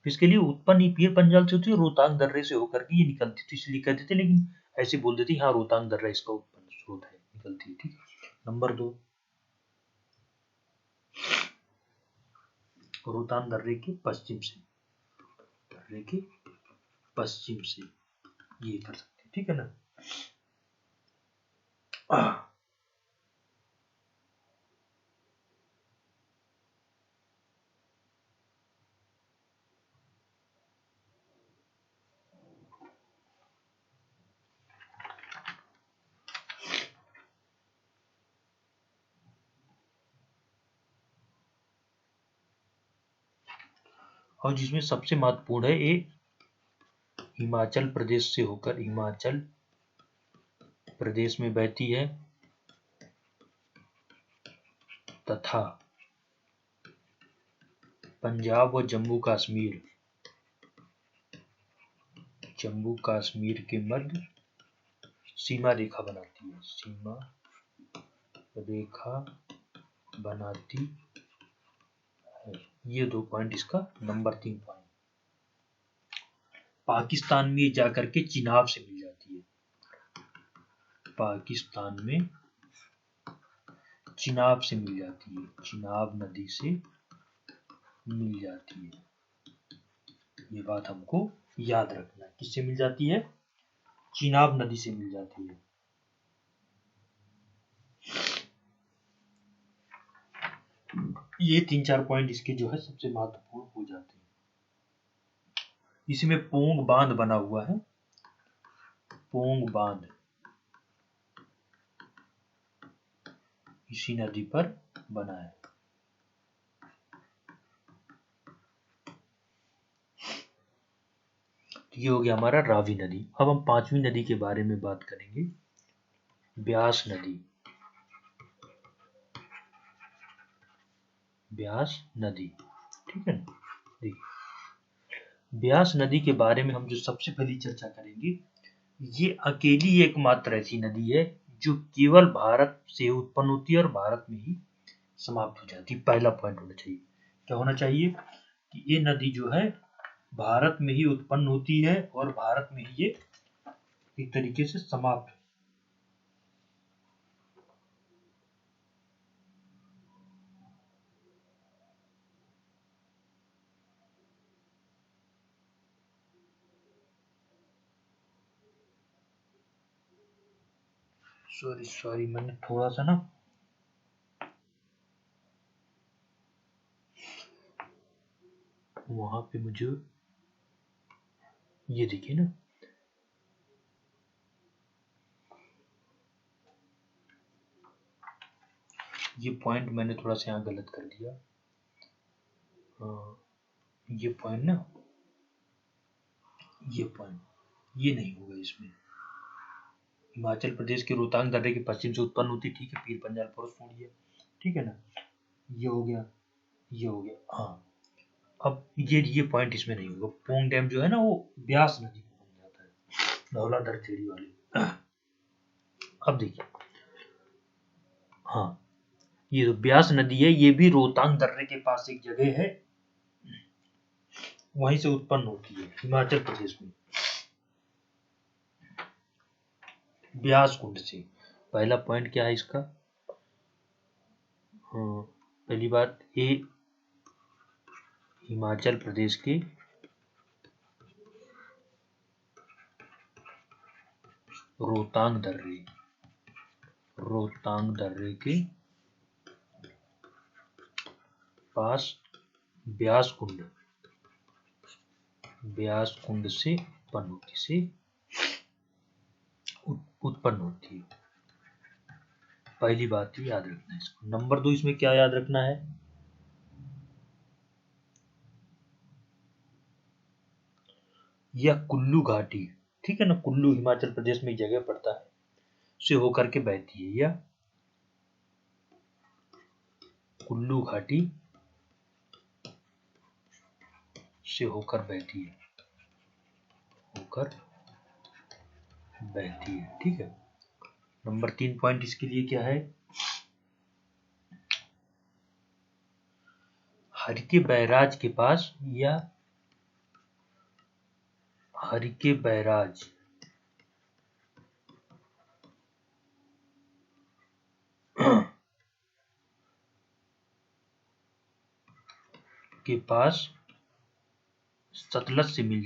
इसके लिए उत्पन्न ही पीर पंजाल से होती है, रोहतांग दर्रे से होकर के ये निकलती, तो इसलिए कहते थे, लेकिन ऐसे बोल देते हाँ रोहतांग दर्रा इसका उत्पन्न स्रोत है, निकलती है। ठीक है। नंबर 2, रोहतांग दर्रे के पश्चिम से, दर्रे के पश्चिम से ये कर सकते हैं। ठीक है ना। और जिसमें सबसे महत्वपूर्ण है ये हिमाचल प्रदेश से होकर, हिमाचल प्रदेश में बहती है तथा पंजाब व जम्मू कश्मीर के मध्य सीमा रेखा बनाती है, सीमा रेखा बनाती है। ये 2 पॉइंट इसका। नंबर 3 पॉइंट, पाकिस्तान में जाकर के चिनाब से मिल जाती है, पाकिस्तान में चिनाब से मिल जाती है, चिनाब नदी से मिल जाती है। ये बात हमको याद रखना है। किससे मिल जाती है? चिनाब नदी से मिल जाती है। ये 3-4 पॉइंट इसके जो है सबसे महत्वपूर्ण हो जाते हैं। इसमें पोंग बांध बना हुआ है, पोंग बांध इसी नदी पर बना है। ये हो गया हमारा रावी नदी। अब हम 5वीं नदी के बारे में बात करेंगे, ब्यास नदी। ब्यास नदी, ठीक है ना। देखिए, ब्यास नदी के बारे में हम जो सबसे पहली चर्चा करेंगे, ये अकेली एकमात्र ऐसी नदी है जो केवल भारत से उत्पन्न होती है और भारत में ही समाप्त हो जाती है। पहला पॉइंट होना चाहिए, क्या होना चाहिए कि ये नदी जो है भारत में ही उत्पन्न होती है और भारत में ही ये एक तरीके से समाप्त। सॉरी मैंने थोड़ा सा ना वहां पे मुझे ये देखिए ना, ये पॉइंट मैंने थोड़ा सा यहाँ गलत कर दिया। ये पॉइंट ना, ये पॉइंट ये नहीं होगा इसमें। हिमाचल प्रदेश के रोहतांग दर्रे के पश्चिम से उत्पन्न होती, ठीक है, पीर पंजाल फॉरेस्ट छोड़िए, ठीक है ना। ये हो गया, ये हो गया। हाँ, अब ये पॉइंट इसमें नहीं होगा। पोंग डैम जो है ना वो ब्यास नदी में बन जाता है, धौलाधर खेड़ी वाली। अब देखिए, हाँ, ये जो ब्यास नदी है ये भी रोहतांग दर्रे के पास एक जगह है, वहीं से उत्पन्न होती है हिमाचल प्रदेश में, ब्यास कुंड से। पहला पॉइंट क्या है इसका? पहली बात, ये हिमाचल प्रदेश के रोहतांग दर्रे के पास ब्यास कुंड से उत्पन्न होती है। पहली बात ये याद रखना है इसको। नंबर 2, इसमें क्या याद रखना है? यह कुल्लू घाटी, ठीक है ना, कुल्लू हिमाचल प्रदेश में एक जगह पड़ता है, से होकर के बहती है। यह कुल्लू घाटी से होकर बहती है, ठीक है। नंबर 3 पॉइंट इसके लिए क्या है? हरिके बैराज के पास, या हरिके बैराज के पास सतलज से मिल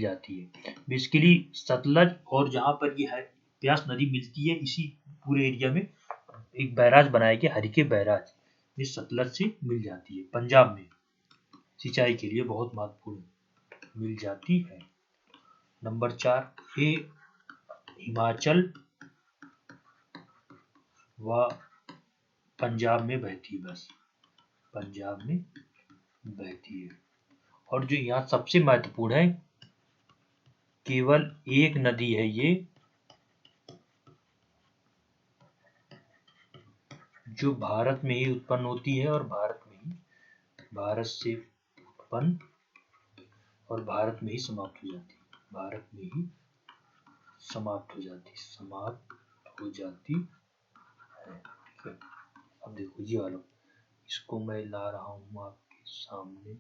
जाती है। बेसिकली सतलज और जहाँ पर ये है ब्यास नदी मिलती है, इसी पूरे एरिया में एक बैराज बनाया गया, हरिके बैराज, ये सतलज से मिल जाती है। पंजाब में सिंचाई के लिए बहुत महत्वपूर्ण मिल जाती है। नंबर 4, ये हिमाचल व पंजाब में बहती है, बस पंजाब में बहती है। और जो यहाँ सबसे महत्वपूर्ण है, केवल एक नदी है ये जो भारत में ही उत्पन्न होती है और भारत से उत्पन्न और भारत में ही समाप्त हो जाती है, भारत में ही समाप्त हो जाती है। अब देखो ये वाला, इसको मैं ला रहा हूँ आपके सामने।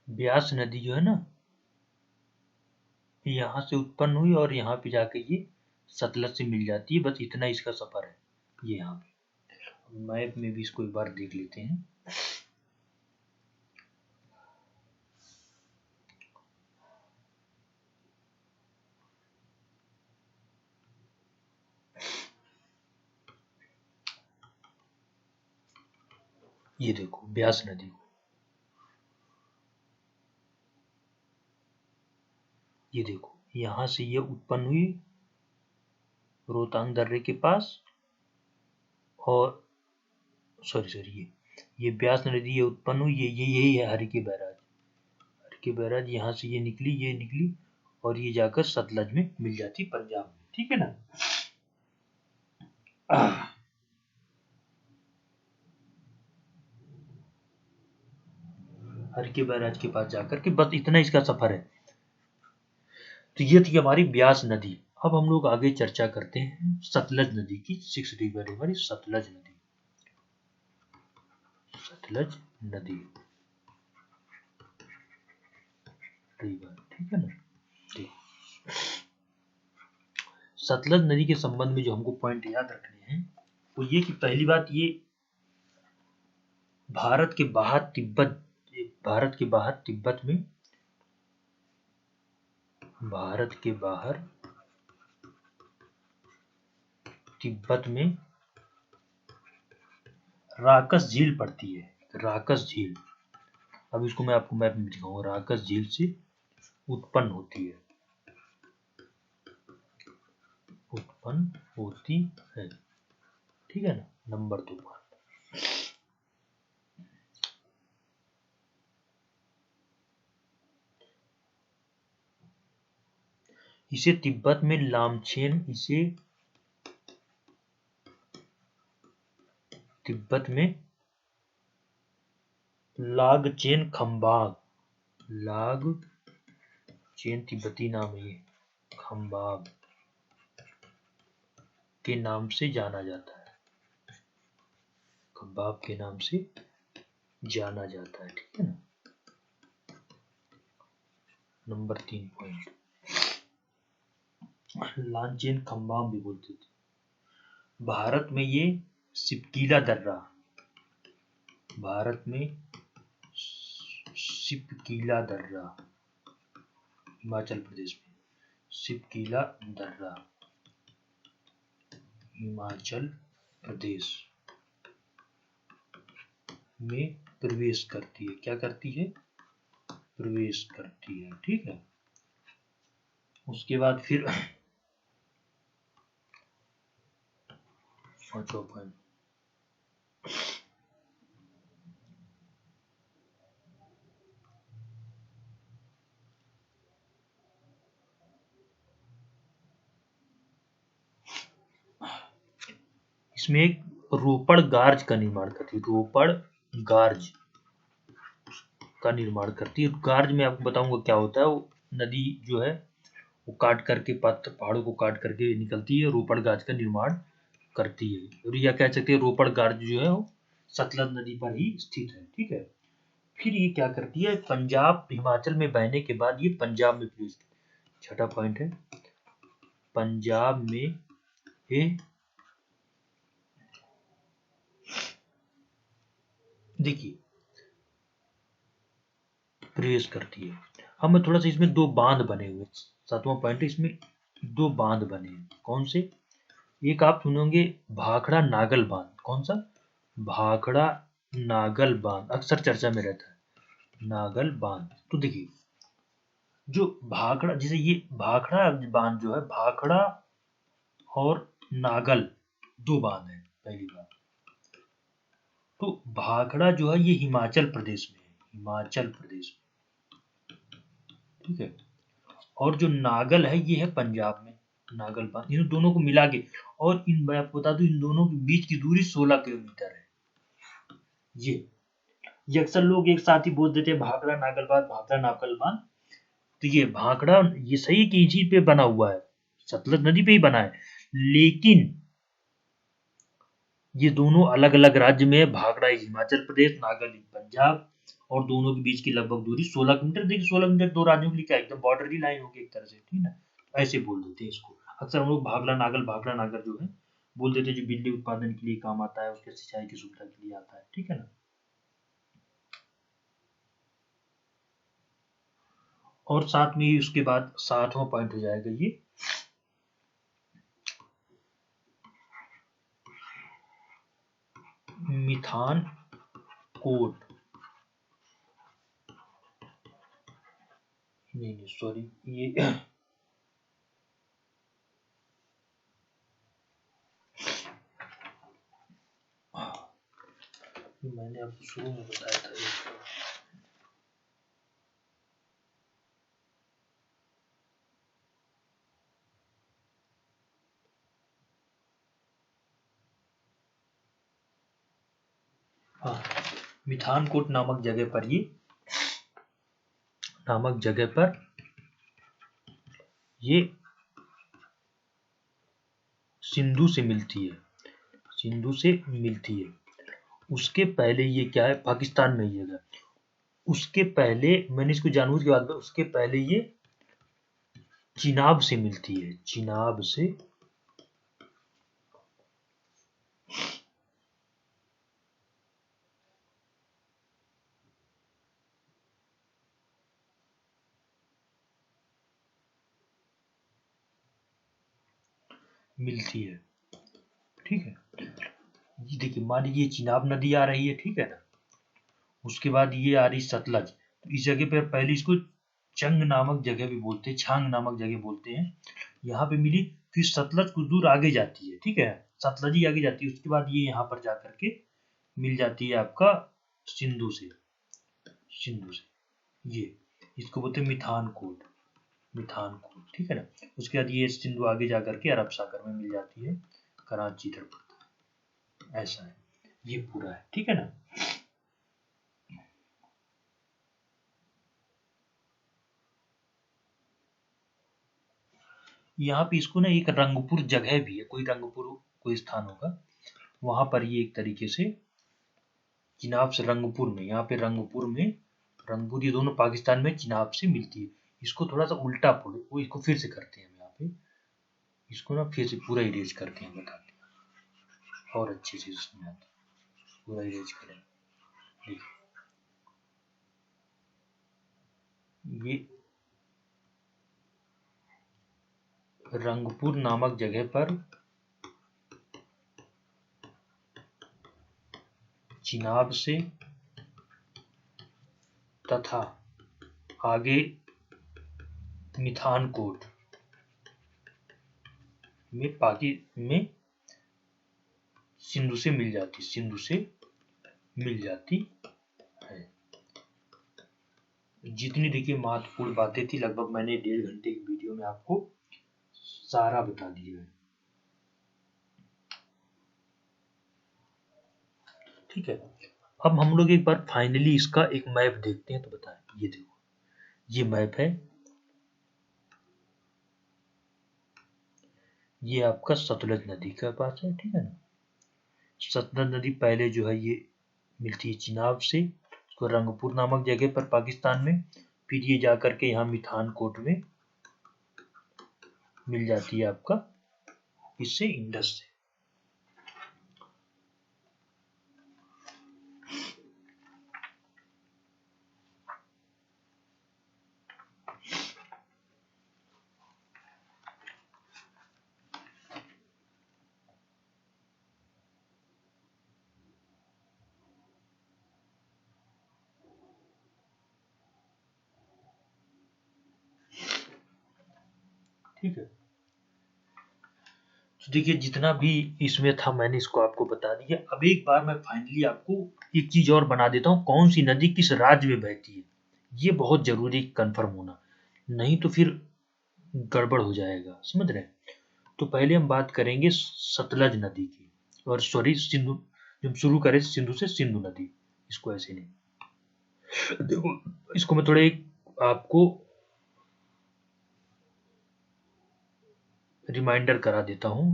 ब्यास नदी जो है ना, यहाँ से उत्पन्न हुई और यहाँ पे जाके ये सतलज से मिल जाती है, बस इतना इसका सफर है। ये यहाँ पे मैप में भी इसको एक बार देख लेते हैं। ये देखो ब्यास नदी को, ये देखो यहाँ से ये उत्पन्न हुई रोहतांग दर्रे के पास, और सॉरी ये ब्यास नदी ये उत्पन्न हुई, ये यही है हरिके बैराज। यहाँ से ये निकली और ये जाकर सतलज में मिल जाती पंजाब में, ठीक है ना। हरिके बैराज के पास जाकर के बस इतना इसका सफर है। तो ये थी हमारी ब्यास नदी। अब हम लोग आगे चर्चा करते हैं सतलज नदी की। 6 रिवर है हमारी सतलज नदी रिवर, ठीक है ना। सतलज नदी के संबंध में जो हमको पॉइंट याद रखने हैं वो ये कि पहली बात, ये भारत के बाहर तिब्बत में राकस झील पड़ती है, राकस झील। अब इसको मैं आपको मैप में दिखाऊंगा। राकस झील से उत्पन्न होती है, ठीक है ना। नंबर 2 पर इसे तिब्बत में लामछेन, तिब्बत में लागचेन खम्बाग, लागचेन तिब्बती नाम है, खम्बाग के नाम से जाना जाता है, खब्बाब के नाम से जाना जाता है, ठीक है ना। नंबर 3 पॉइंट, लांचेन खम्बाम भी बोलते थे। भारत में ये सिपकीला दर्रा, हिमाचल प्रदेश में सिपकीला दर्रा, हिमाचल प्रदेश में प्रवेश करती है। क्या करती है? प्रवेश करती है, ठीक है। उसके बाद फिर 5वां पॉइंट, इसमें एक रोपड़ गार्ज का निर्माण करती है, गार्ज में आपको बताऊंगा क्या होता है। वो नदी जो है वो काट करके पहाड़ों को काट करके निकलती है, रोपड़ गार्ज का निर्माण करती है। और या कह सकते हैं रोपड़ गार्ज जो है वो सतलज नदी पर ही स्थित है। ठीक है, फिर ये क्या करती है, पंजाब हिमाचल में बहने के बाद ये पंजाब में प्रवेश, छठा पॉइंट है, पंजाब में ये देखिए प्रवेश करती है। हमें थोड़ा सा इसमें दो बांध बने हुए, सातवां पॉइंट है, इसमें दो बांध बने हैं। कौन से, एक आप सुनोगे भाखड़ा नागल बांध, कौन सा, भाखड़ा नागल बांध, अक्सर चर्चा में रहता है नागल बांध। तो देखिए जो भाखड़ा, जैसे ये भाखड़ा बांध जो है, भाखड़ा और नागल दो बांध है, पहली बात। तो भाखड़ा जो है ये हिमाचल प्रदेश में है, हिमाचल प्रदेश में, ठीक है। और जो नागल है ये है पंजाब में, नागल बांध, इन दोनों को मिला के, और इन मैं आपको बता दूं इन दोनों के बीच की दूरी 16 किलोमीटर है। ये अक्सर लोग एक साथ ही बोल देते हैं भाखड़ा नागल बांध, भाखड़ा नागल बांध। तो ये भाखड़ा, ये सही कि इसी पे बना हुआ है, सतलज नदी पे ही बना है, लेकिन ये दोनों अलग अलग राज्य में, भाखड़ा हिमाचल प्रदेश, नागल पंजाब, और दोनों के बीच की लगभग दूरी 16 किलोमीटर। देखिए 16 किलोमीटर दो राज्यों के लिए क्या एकदम बॉर्डर की लाइन होगी एक तरह से, ठीक है, ऐसे बोल देते हैं इसको। अक्सर हम लोग भाखड़ा नागल जो है बोल देते हैं, जो बिजली उत्पादन के लिए काम आता है, उसके सिंचाई की सुविधा के लिए आता है, ठीक है ना। और साथ में ही उसके बाद 7वां पॉइंट हो जाएगा ये मिथान कोट, नहीं सॉरी, ये मैंने आपको शुरू में बताया था ये, हाँ, मिथानकोट नामक जगह पर ये सिंधु से मिलती है, उसके पहले ये क्या है, पाकिस्तान में ये है। उसके पहले मैंने इसको जानबूझ के बात बताया, उसके पहले ये चिनाब से मिलती है, चिनाब से मिलती है, ठीक है। ये देखिए मान लीजिए चिनाब नदी आ रही है, ठीक है ना, उसके बाद ये आ रही सतलज, तो इस जगह पर पहले इसको चंग नामक जगह भी बोलते हैं, छांग नामक जगह बोलते हैं, यहाँ पे मिली, फिर सतलज कुछ दूर आगे जाती है, ठीक है, सतलज ही आगे जाती है, उसके बाद ये यहाँ पर जाकर के मिल जाती है आपका सिंधु से, ये इसको बोलते हैं मिथानकोट, ठीक है ना। उसके बाद ये सिंधु आगे जाकर के अरब सागर में मिल जाती है, कराची इधर पड़ता है, ऐसा है, ये पूरा है, ठीक है ना। यहाँ पे इसको ना एक रंगपुर जगह भी है, कोई रंगपुर कोई स्थान होगा, वहां पर ये एक तरीके से चिनाब से रंगपुर में, यहाँ पे रंगपुर ये दोनों पाकिस्तान में चिनाब से मिलती है। इसको थोड़ा सा उल्टा पढ़ो, वो इसको फिर से करते हैं, यहाँ पे इसको ना फिर से पूरा इरेज करते हैं, बताते हैं और अच्छे से उसमें आते हैं, पूरा इरेज करें। देखिए ये रंगपुर नामक जगह पर चिनाब से तथा आगे मिथानकोट में सिंधु से मिल जाती है। जितनी देखिए महत्वपूर्ण बातें थी, लगभग मैंने 1.5 घंटे की वीडियो में आपको सारा बता दिया है, ठीक है। अब हम लोग एक बार फाइनली इसका एक मैप देखते हैं, तो बताएं, ये देखो ये मैप है, ये आपका सतलज नदी के पास है, ठीक है ना। सतलज नदी पहले जो है ये मिलती है चिनाब से, उसको रंगपुर नामक जगह पर पाकिस्तान में, फिर ये जा करके यहाँ मिठानकोट में मिल जाती है आपका इससे इंडस से। ठीक है, तो देखिए जितना भी इसमें था मैंने इसको आपको बता दिया। अब एक बार मैं फाइनली आपको एक चीज और बना देता हूँ, कौन सी नदी किस राज्य में बहती है, ये बहुत जरूरी कंफर्म होना, नहीं तो फिर गड़बड़ हो जाएगा, समझ रहे हैं। तो पहले हम बात करेंगे सतलज नदी की, और सॉरी सिंधु, जब शुरू करें सिंधु से, सिंधु नदी, इसको ऐसे नहीं, देखो इसको मैं थोड़े आपको रिमाइंडर करा देता हूँ।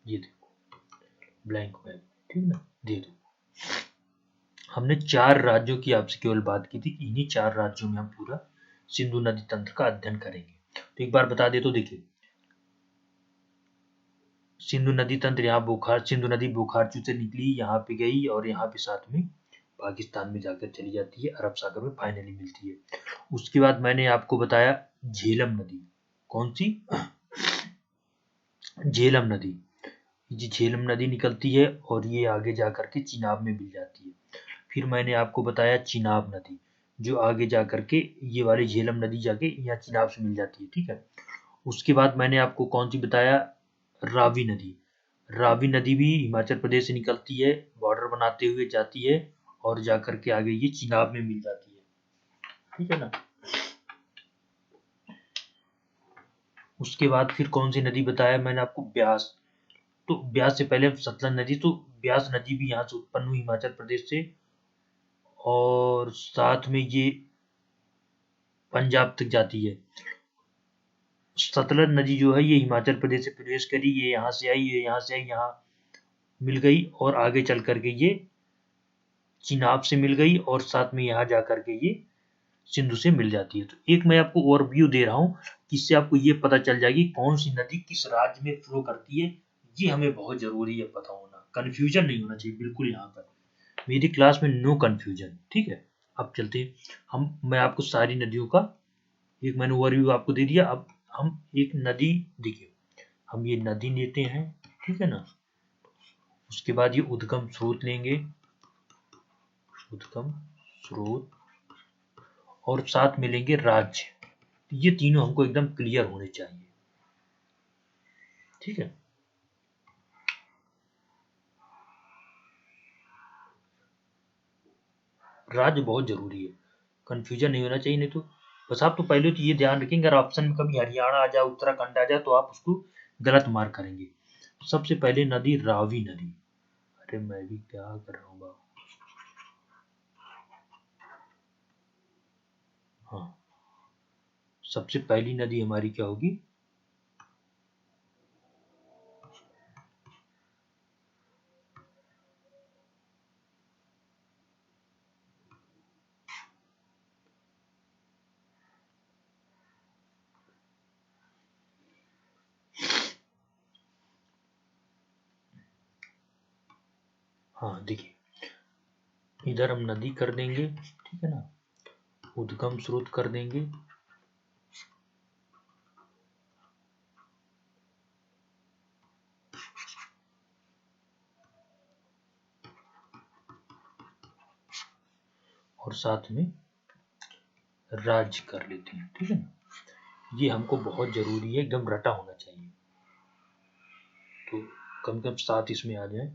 ये देखो ब्लैंक मैप, ठीक ना, दे दो। हमने 4 राज्यों की आपसे केवल बात की थी कि इन्हीं 4 राज्यों में हम पूरा सिंधु नदी तंत्र का अध्ययन करेंगे। तो एक बार बता दे तो देखिए, सिंधु नदी तंत्र यहाँ बोखार, सिंधु नदी बोखारचू से निकली, यहाँ पे गई और यहाँ पे साथ में पाकिस्तान में जाकर चली जाती है, अरब सागर में फाइनली मिलती है। उसके बाद मैंने आपको बताया झेलम नदी, कौन सी, झेलम नदी, ये झेलम नदी निकलती है और ये आगे जाकर के चिनाब में मिल जाती है। फिर मैंने आपको बताया चिनाब नदी, जो आगे जाकर के ये वाली झेलम नदी जाके यहाँ चिनाब से मिल जाती है, ठीक है। उसके बाद मैंने आपको कौन सी बताया, रावी नदी, रावी नदी भी हिमाचल प्रदेश से निकलती है, बॉर्डर बनाते हुए जाती है और जाकर के आगे ये चिनाब में मिल जाती है, ठीक है ना। उसके बाद फिर कौन सी नदी बताया मैंने आपको, ब्यास, तो ब्यास से पहले सतलज नदी, तो ब्यास नदी भी यहाँ से उत्पन्न हुई हिमाचल प्रदेश से, और साथ में ये पंजाब तक जाती है। सतलज नदी जो है ये हिमाचल प्रदेश से प्रवेश करी, ये यहाँ से आई, ये यहाँ से आई, यहाँ मिल गई और आगे चल करके ये चिनाब से मिल गई और साथ में यहाँ जा करके ये सिंधु से मिल जाती है। तो एक मैं आपको ओवरव्यू दे रहा हूँ, जिससे आपको ये पता चल जाएगी कौन सी नदी किस राज्य में फ्लो करती है, ये हमें बहुत जरूरी है पता होना, कंफ्यूजन नहीं होना चाहिए बिल्कुल यहाँ पर, मेरी क्लास में नो कंफ्यूजन, ठीक है। अब चलते हैं मैं आपको सारी नदियों का एक मैंने ओवरव्यू आपको दे दिया। अब हम एक नदी, देखिए हम ये नदी लेते हैं, ठीक है ना, उसके बाद ये उद्गम स्रोत लेंगे, उद्गम स्रोत, और साथ मिलेंगे राज्य, ये तीनों हमको एकदम क्लियर होने चाहिए, ठीक है। राज्य बहुत जरूरी है, कंफ्यूजन नहीं होना चाहिए, नहीं तो बस आप तो पहले तो ये ध्यान रखेंगे अगर ऑप्शन में कभी हरियाणा आ जाए, उत्तराखंड आ जाए, तो आप उसको गलत मार्क करेंगे। सबसे पहले नदी रावी नदी, अरे मैं भी क्या कर रहा हूँ, हाँ, सबसे पहली नदी हमारी क्या होगी, हाँ देखिए इधर हम नदी कर देंगे, ठीक है ना, उद्गम स्रोत कर देंगे, और साथ में राज्य कर लेते हैं, ठीक है ना। ये हमको बहुत जरूरी है, एकदम रटा होना चाहिए, तो कम से कम 7 इसमें आ जाए।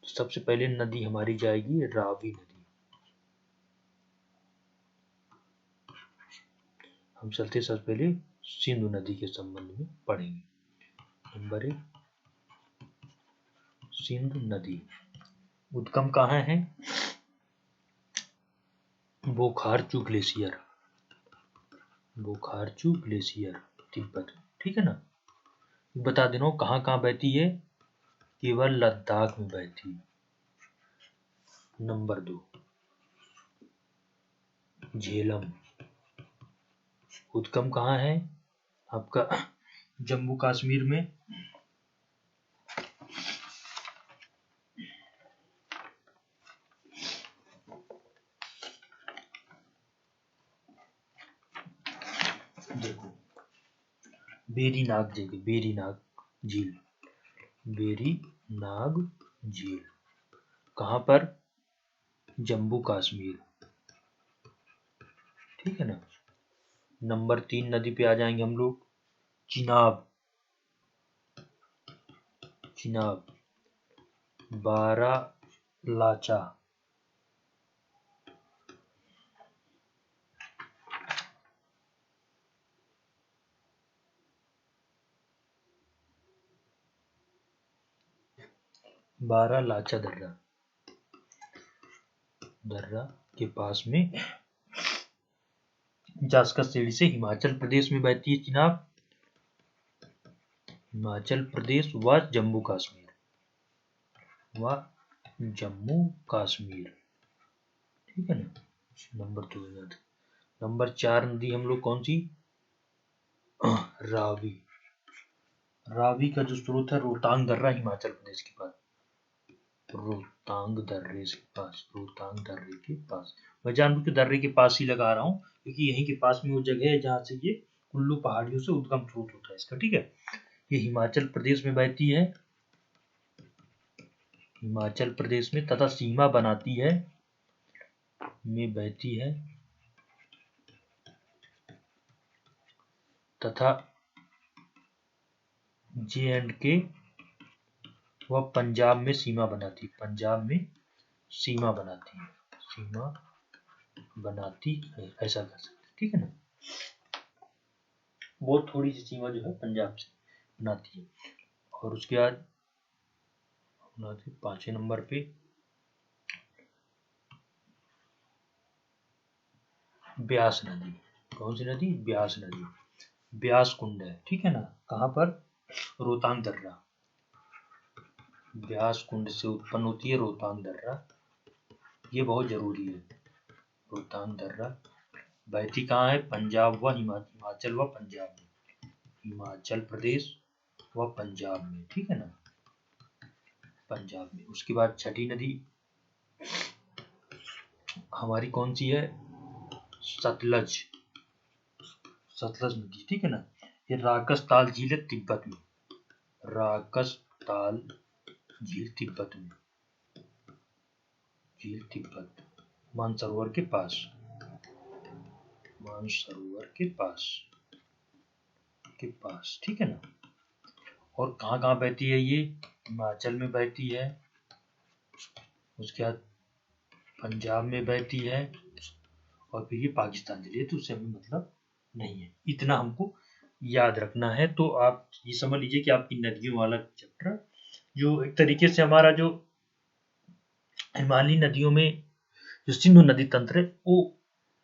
तो सबसे पहले नदी हमारी जाएगी रावी नदी, हम चलते सबसे पहले सिंधु नदी के संबंध में पढ़ेंगे। नंबर 1 सिंधु नदी, उद्गम कहाँ है, बोखारचू ग्लेशियर, बोखारचू ग्लेशियर तिब्बत, ठीक है ना। बता दे रहा हूँ कहाँ कहाँ बहती है, केवल लद्दाख में बहती है। नंबर 2 झेलम, उद्गम कहाँ है आपका, जम्मू कश्मीर में। देखो बेरीनाग जगह, बेरीनाग झील, बेरीनाग झील कहाँ पर, जम्मू कश्मीर, ठीक है ना। नंबर 3 नदी पे आ जाएंगे हम लोग, चिनाब, चिनाब, बारालाचा, बारालाचा दर्रा, दर्रा के पास में जास्कर सीढ़ी से हिमाचल प्रदेश में बहती है चिनाब, हिमाचल प्रदेश व जम्मू कश्मीर, व जम्मू कश्मीर, ठीक है ना। नंबर 2 याद। नंबर 4 नदी हम लोग कौन सी, रावी, रावी का जो स्रोत है रोहतांग दर्रा, हिमाचल प्रदेश के पास, रोहतांग दर्रे के पास, रोहतांग दर्रे के पास। मैं जानबूझ के दर्रे के पास ही लगा रहा हूँ क्योंकि यहीं के पास में वो जगह है जहाँ से ये कुल्लू पहाड़ियों से उद्गम स्रोत होता है इसका, ठीक है। ये हिमाचल प्रदेश में बहती है, हिमाचल प्रदेश में, तथा सीमा बनाती है, में बहती है, तथा J&K वह पंजाब में सीमा बनाती है, पंजाब में सीमा बनाती है, सीमा बनाती है, ऐसा कर सकते, ठीक है ना। वो थोड़ी सी सीमा जो है पंजाब से बनाती है। और उसके बाद 5वें नंबर पे ब्यास नदी, कौन सी नदी, ब्यास नदी, ब्यास कुंड है, ठीक है ना। कहाँ पर, रोहतांग दर्रा, ब्यास कुंड से उत्पन्न होती है रोहतांग दर्रा, ये बहुत जरूरी है। रोहतांग दर्रा बहती कहाँ है, पंजाब व हिमाचल व पंजाब में, हिमाचल प्रदेश व पंजाब में, ठीक है ना, पंजाब में। उसके बाद छठी नदी हमारी कौन सी है, सतलज, सतलज नदी, ठीक है ना। ये राकसताल झील है तिब्बत में, राकसताल झील तिब्बत में, झील तिब्बत, मानसरोवर के पास, मानसरोवर के पास, के पास, ठीक है ना। और कहाँ कहाँ बहती है ये, हिमाचल में बहती है, उसके बाद पंजाब में बहती है, और फिर ये पाकिस्तान चली है, तो उससे हमें मतलब नहीं है, इतना हमको याद रखना है। तो आप ये समझ लीजिए कि आपकी नदियों वाला चैप्टर जो एक तरीके से हमारा जो हिमालयी नदियों में जो सिंधु नदी तंत्र है वो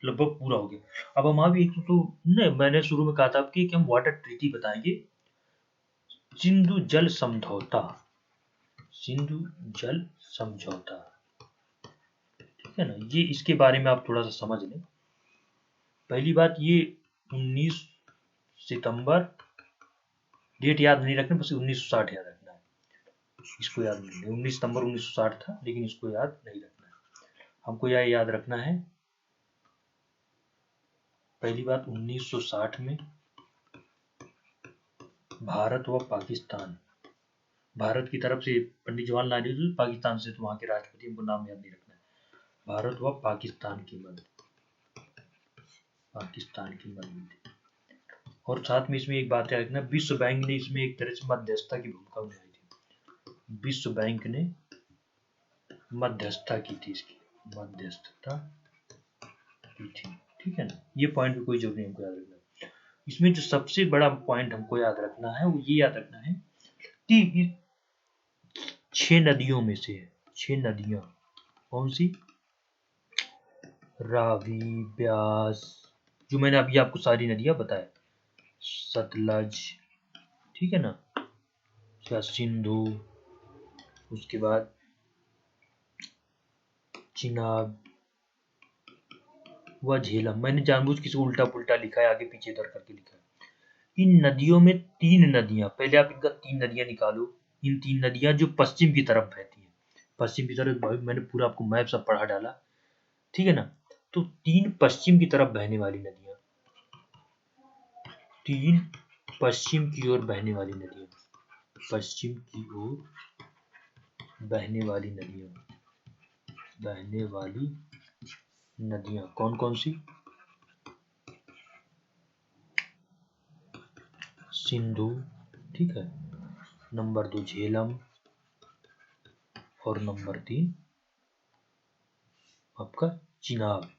लगभग पूरा हो गया। अब हम अभी तो नहीं, मैंने शुरू में कहा था आपकी कि हम वाटर ट्रीटी बताएंगे, सिंधु जल समझौता, सिंधु जल समझौता, ठीक है ना। ये इसके बारे में आप थोड़ा सा समझ लें। पहली बात ये 19 सितंबर, डेट याद नहीं रखना, बस 1960 याद रखना है, इसको याद नहीं, 19 सितंबर 1960 था, लेकिन इसको याद नहीं रखना है, हमको यह याद रखना है। पहली बात 1960 में भारत व पाकिस्तान, भारत की तरफ से पंडित जवाहरलाल नेहरू, पाकिस्तान से तो वहां के राष्ट्रपति, हमको नाम याद नहीं रखना है, भारत व पाकिस्तान के मध्य, पाकिस्तान के मध्य। और साथ में इसमें एक बात याद रखना, विश्व बैंक ने इसमें एक तरह से मध्यस्थता की भूमिका निभाई थी, विश्व बैंक ने मध्यस्थता की थी, इसकी मध्यस्थता की थी, ठीक है ना। ये पॉइंट भी कोई जरूरी नहीं हमको याद रखना। इसमें जो सबसे बड़ा पॉइंट हमको याद रखना है वो ये याद रखना है कि 6 नदियों में से 6 नदियां कौन सी, रावी, ब्यास, जो मैंने अभी आपको सारी नदियां बताए, सतलज, ठीक है ना, या सिंधु, उसके बाद चिनाब व झेलम। मैंने जानबूझ के इसको उल्टा पुल्टा लिखा है, आगे पीछे इधर करके लिखा है। इन नदियों में 3 नदियां, पहले आप इनका 3 नदियां निकालो। इन 3 नदियां जो पश्चिम की तरफ बहती है, पश्चिम की तरफ, मैंने पूरा आपको मैप सब पढ़ा डाला, ठीक है ना। तो 3 पश्चिम की तरफ बहने वाली नदियां, 3 पश्चिम की ओर बहने वाली नदियां, पश्चिम की ओर बहने वाली नदियां, बहने वाली नदियां कौन कौन सी? सिंधु, ठीक है, नंबर 2 झेलम, और नंबर 3 आपका चिनाब,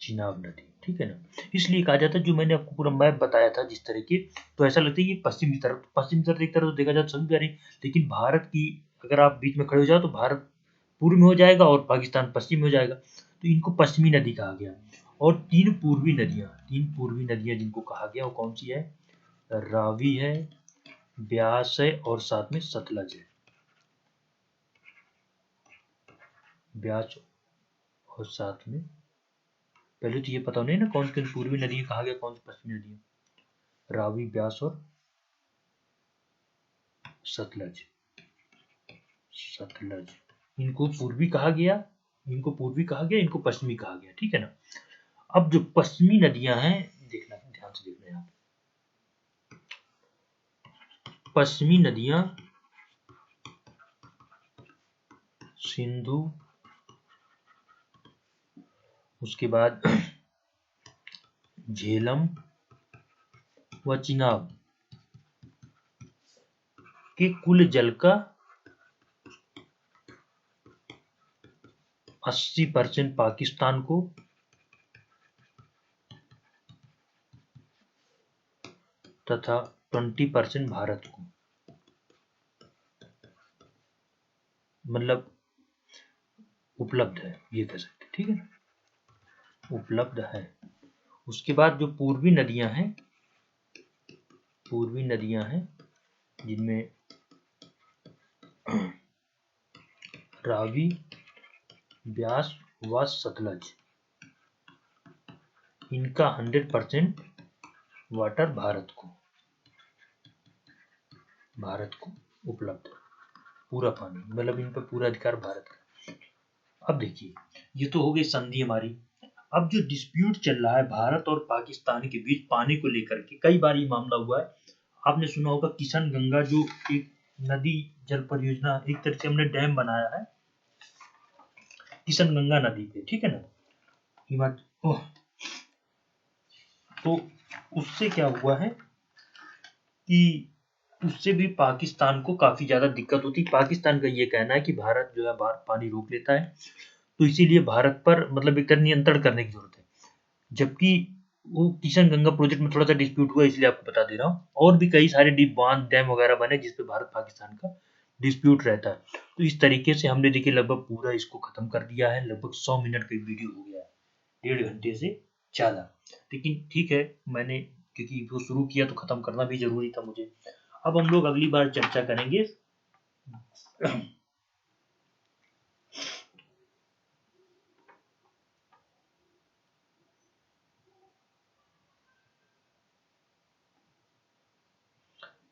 चिनाब नदी, ठीक है ना। इसलिए कहा जाता है, जो मैंने आपको पूरा मैप बताया था जिस तरह के, तो ऐसा लगता है ये पश्चिम की तरफ, पश्चिम की तरफ एक तरफ देखा जाए तो सभी रही, लेकिन भारत की अगर आप बीच में खड़े हो जाओ तो भारत पूर्व में हो जाएगा और पाकिस्तान पश्चिम में हो जाएगा, तो इनको पश्चिमी नदी कहा गया। और 3 पूर्वी नदियां जिनको कहा गया वो कौन सी है? रावी है, ब्यास है, और साथ में सतलज है। ब्यास और साथ में, पहले तो ये पता नहीं ना कौन सी पूर्वी नदी कहा गया, कौन सी पश्चिमी नदी है। रावी, ब्यास और सतलज, सतलज, इनको पूर्वी कहा गया, इनको पूर्वी कहा गया, इनको पश्चिमी कहा गया, ठीक है ना। अब जो पश्चिमी नदियां हैं, देखना ध्यान से देखना यहाँ, पश्चिमी नदियां सिंधु, उसके बाद झेलम व चिनाब के कुल जल का 80% पाकिस्तान को, तथा 20% भारत को, मतलब उपलब्ध है, ये कह सकते, ठीक है, उपलब्ध है। उसके बाद जो पूर्वी नदियां हैं, जिनमें रावी, ब्यास व सतलज, इनका 100% वाटर भारत को उपलब्ध है, पूरा पानी, मतलब इन पर पूरा अधिकार भारत का। अब देखिए, ये तो हो गई संधि हमारी। अब जो डिस्प्यूट चल रहा है भारत और पाकिस्तान के बीच पानी को लेकर के, कई बार ये मामला हुआ है, आपने सुना होगा किशन गंगा, जो एक नदी जल परियोजना, एक तरह से हमने डैम बनाया है किशन गंगा नदी पे, ठीक है ना। तो उससे क्या हुआ है कि उससे भी पाकिस्तान को काफी ज्यादा दिक्कत होती। पाकिस्तान का ये कहना है कि भारत जो है पानी रोक लेता है, तो इसीलिए भारत पर मतलब एक तरह नियंत्रण करने की जरूरत है। जबकि वो किशन गंगा प्रोजेक्ट में थोड़ा सा डिस्प्यूट हुआ, इसलिए आपको बता दे रहा हूँ। और भी कई सारे डीप बांध, डैम वगैरह बने जिसपे भारत पाकिस्तान का डिस्प्यूट रहता है। तो इस तरीके से हमने देखिए लगभग पूरा इसको खत्म कर दिया है। लगभग 100 मिनट का वीडियो हो गया है, 1.5 घंटे से ज्यादा। लेकिन ठीक है, मैंने क्योंकि वो शुरू किया तो खत्म करना भी जरूरी था मुझे। अब हम लोग अगली बार चर्चा करेंगे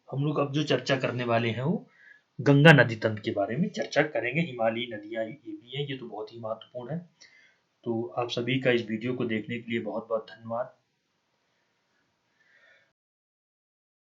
हम लोग अब जो चर्चा करने वाले हैं वो गंगा नदी तंत्र के बारे में चर्चा करेंगे। हिमालयी नदियां ये भी है, ये तो बहुत ही महत्वपूर्ण है। तो आप सभी का इस वीडियो को देखने के लिए बहुत बहुत धन्यवाद।